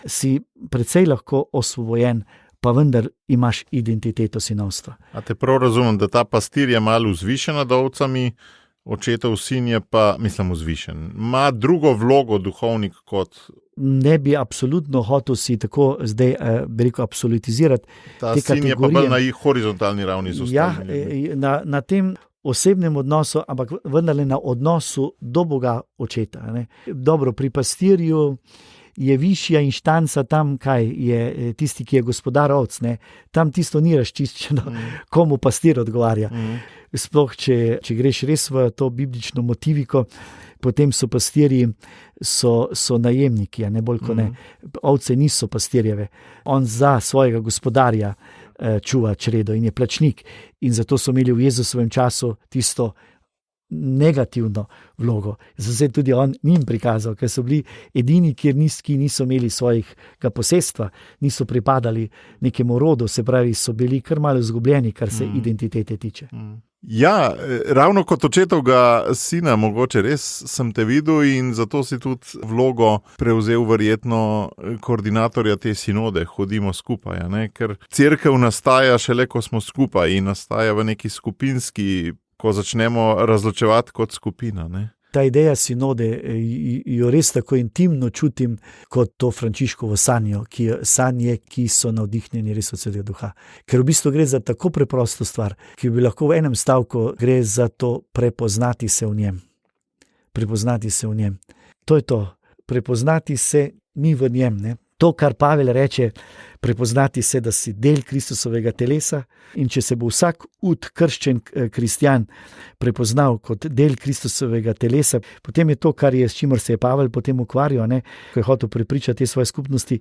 si precej lahko osvobojen, pa vendar imaš identiteto sinovstva. A te prav razumem, da ta pastir je malo vzvišen nad ovcami, očetov sin je pa, mislim, vzvišen. Ma drugo vlogo duhovnik kot... Ne bi absolutno hotel si tako zdaj, bi rekel, absolutizirati ta te sin kategorije. Je pa bolj na horizontalni ravni z ostalimi. Ja, na tem osebnem odnosu, ampak vendarle na odnosu do Boga očeta. Dobro, pri pastirju je višja inštanca tam, kaj je tisti, ki je gospodar ovc, tam tisto ni razčiščeno, komu pastir odgovarja. Sploh, če greš res v to biblično motiviko, potem so pastirji so najemniki, ne bolj kot ne. Ovce niso pastirjeve. On za svojega gospodarja čuva čredo in je plačnik. In zato so imeli v Jezusovem času tisto negativno vlogo. Zato se tudi on njim prikazal, ker so bili edini, ki niso imeli svojega posestva, niso pripadali nekemu rodu, se pravi, so bili kar malo izgubljeni, kar se identitete tiče. Ja, ravno kot očetovga sina, mogoče res sem te videl in zato si tudi vlogo prevzel verjetno koordinatorja te sinode, hodimo skupaj, ker cerkev nastaja šele, ko smo skupaj in nastaja v neki skupinski, ko začnemo razločevati kot skupina. Ta ideja sinode, jo res tako intimno čutim kot to Frančiškovo sanje, ki so navdihnjeni res od Svetega Duha. Ker v bistvu gre za tako preprosto stvar, ki bi lahko v enem stavku gre za to prepoznati se v njem. Prepoznati se v njem. To je to. Prepoznati se mi v njem, To, kar Pavel reče, prepoznati se, da si del Kristusovega telesa, in če se bo vsak krščen kristjan prepoznal kot del Kristusovega telesa, potem je to, s čimer se je Pavel potem ukvarjal, ko je hotel prepričati te svoje skupnosti.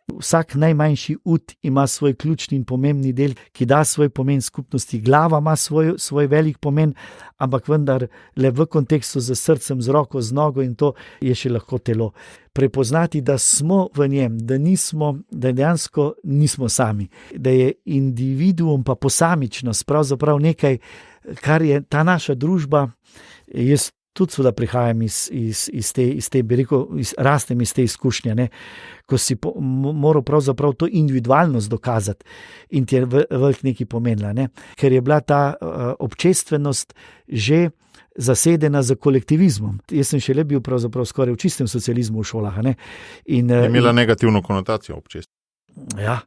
Vsak najmanjši ima svoj ključni in pomembni del, ki da svoj pomen skupnosti. Glava ima svoj velik pomen, ampak vendar le v kontekstu z srcem, z roko, z nogo, in to je še lahko telo. Prepoznati, da smo v njem, da dejansko nismo sami, da je individuum pa posamičnost pravzaprav nekaj, kar je ta naša družba. Jaz tudi seveda prihajam iz te, bi rekel, rastem iz te izkušnje, ne, ko si moral pravzaprav to individualnost dokazati in ti je velik nekaj pomenila, ne, ker je bila ta občestvenost že zasedena za kolektivizmom. Jaz sem šele bil pravzaprav skoraj v čistem socializmu v šolah. Ne, je imela negativno konotacijo občestvenost. Ja.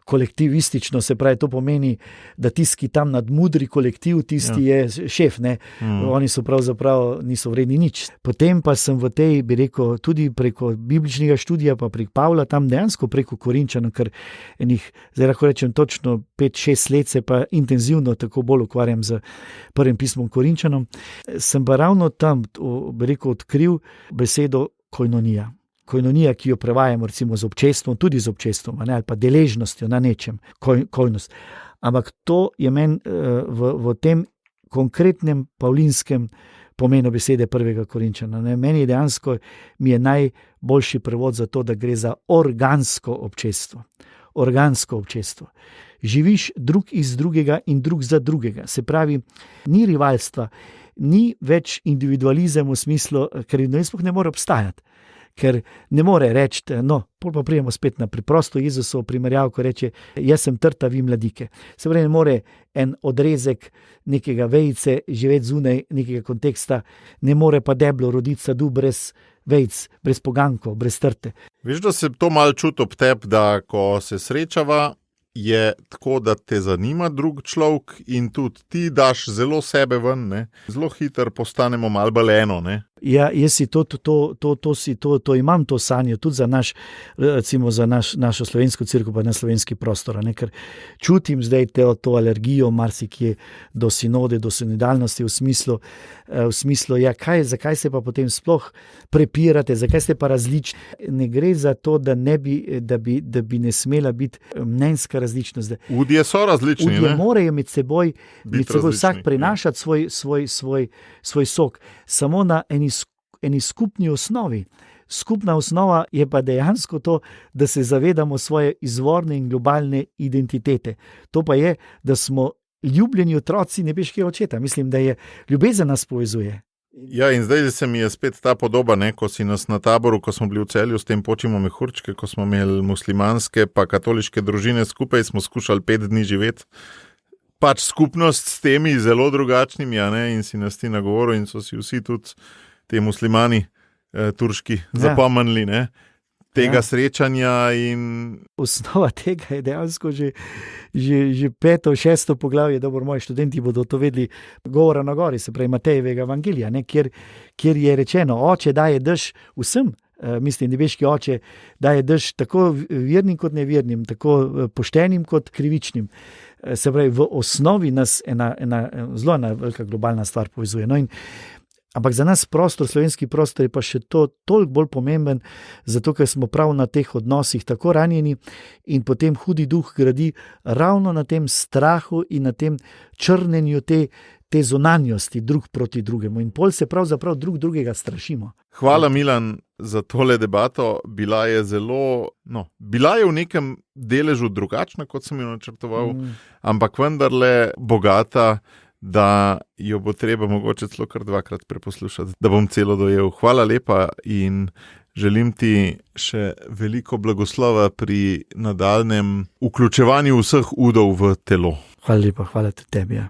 Kolektivistično, se pravi, to pomeni, da tisti, ki tam nadmudri kolektiv, tisti je šef, ne. Oni so pravzaprav niso vredni nič. Potem pa sem v tej, bi rekel, tudi preko bibličnega študija, pa prek Pavla, tam dejansko preko Korinčanov, ker zdaj lahko rečem točno 5-6 let se pa intenzivno tako bolj ukvarjam z prvim pismom Korinčanom, sem pa ravno tam, bi rekel, odkril besedo koinonija. Koinonija, ki jo prevajamo recimo z občestvom, tudi z občestvom, ali pa deležnostjo na nečem, koinost. Ampak to je meni v tem konkretnem pavlinskem pomenu besede prvega Korinčana. Meni dejansko mi je najboljši prevod za to, da gre za organsko občestvo. Organsko občestvo. Živiš drug iz drugega in drug za drugega. Se pravi, ni rivalstva, ni več individualizem v smislu, ker sploh ne more obstajati. Ker ne more reči, pol pa prijemo spet na preprosto Jezusovo primerjavo, ko reče, jaz sem trta, vi mladike. Se pravi, ne more en odrezek nekega vejice živeti zunaj nekega konteksta, ne more pa deblo roditi sadu brez vejic, brez pogankov, brez trte. Veš, da se to malo čuti ob tebi, da ko se srečava, je tako, da te zanima drug človek in tudi ti daš zelo sebe ven, ne? Zelo hitro postanemo malo bolj eno, ne? Ja, jaz si to imam to sanjo tudi za recimo za našo slovensko cerkev pa na slovenski prostor, ne, ker čutim zdaj to alergijo marsikje do sinode, do sinodalnosti v smislu ja, zakaj se pa potem sploh prepirate, zakaj ste pa različni. Ne gre za to, da bi ne smela biti mnenjska različnost. Ljudje so različni, ljudje morajo med seboj vsak prenašati svoj sok, samo na eni skupni osnovi. Skupna osnova je pa dejansko to, da se zavedamo svoje izvorne in globalne identitete. To pa je, da smo ljubljeni otroci nebeškega očeta. Mislim, da je ljubezen nas povezuje. Ja, in zdaj se mi je spet ta podoba, ne, ko si nas na taboru, ko smo bili v Celju, s tem počimo mehurčke, ko smo imeli muslimanske pa katoliške družine skupaj, smo skušali 5 dni živeti. Pač skupnost s temi zelo drugačnimi, a ne, in si nas ti nagovoril in so si vsi tudi te muslimani turški zapomnili, ne, tega srečanja in... Osnova tega je dejansko že 5., 6. poglavje, dobro, moji študenti bodo to vedeli, govora na gori, se pravi Matejevega evangelija, ne, kjer je rečeno, oče daje dež vsem, mislim, nebeški oče daje dež tako vernim kot nevernim, tako poštenim kot krivičnim. Se pravi, v osnovi nas zelo velika globalna stvar povezuje. No, ampak za nas slovenski prostor je pa še toliko bolj pomemben, zato ker smo prav na teh odnosih tako ranjeni in potem hudi duh gradi ravno na tem strahu in na tem črnenju te zunanjosti drug proti drugemu. In pol se pravzaprav drug drugega strašimo. Hvala, Milan, za tole debato. Bila je v nekem deležu drugačna, kot sem jo načrtoval, ampak vendarle bogata, da jo bo treba mogoče celo kar 2-krat preposlušati, da bom celo dojel. Hvala lepa in želim ti še veliko blagoslova pri nadaljnjem vključevanju vseh udov v telo. Hvala lepa, hvala tebi. Ja.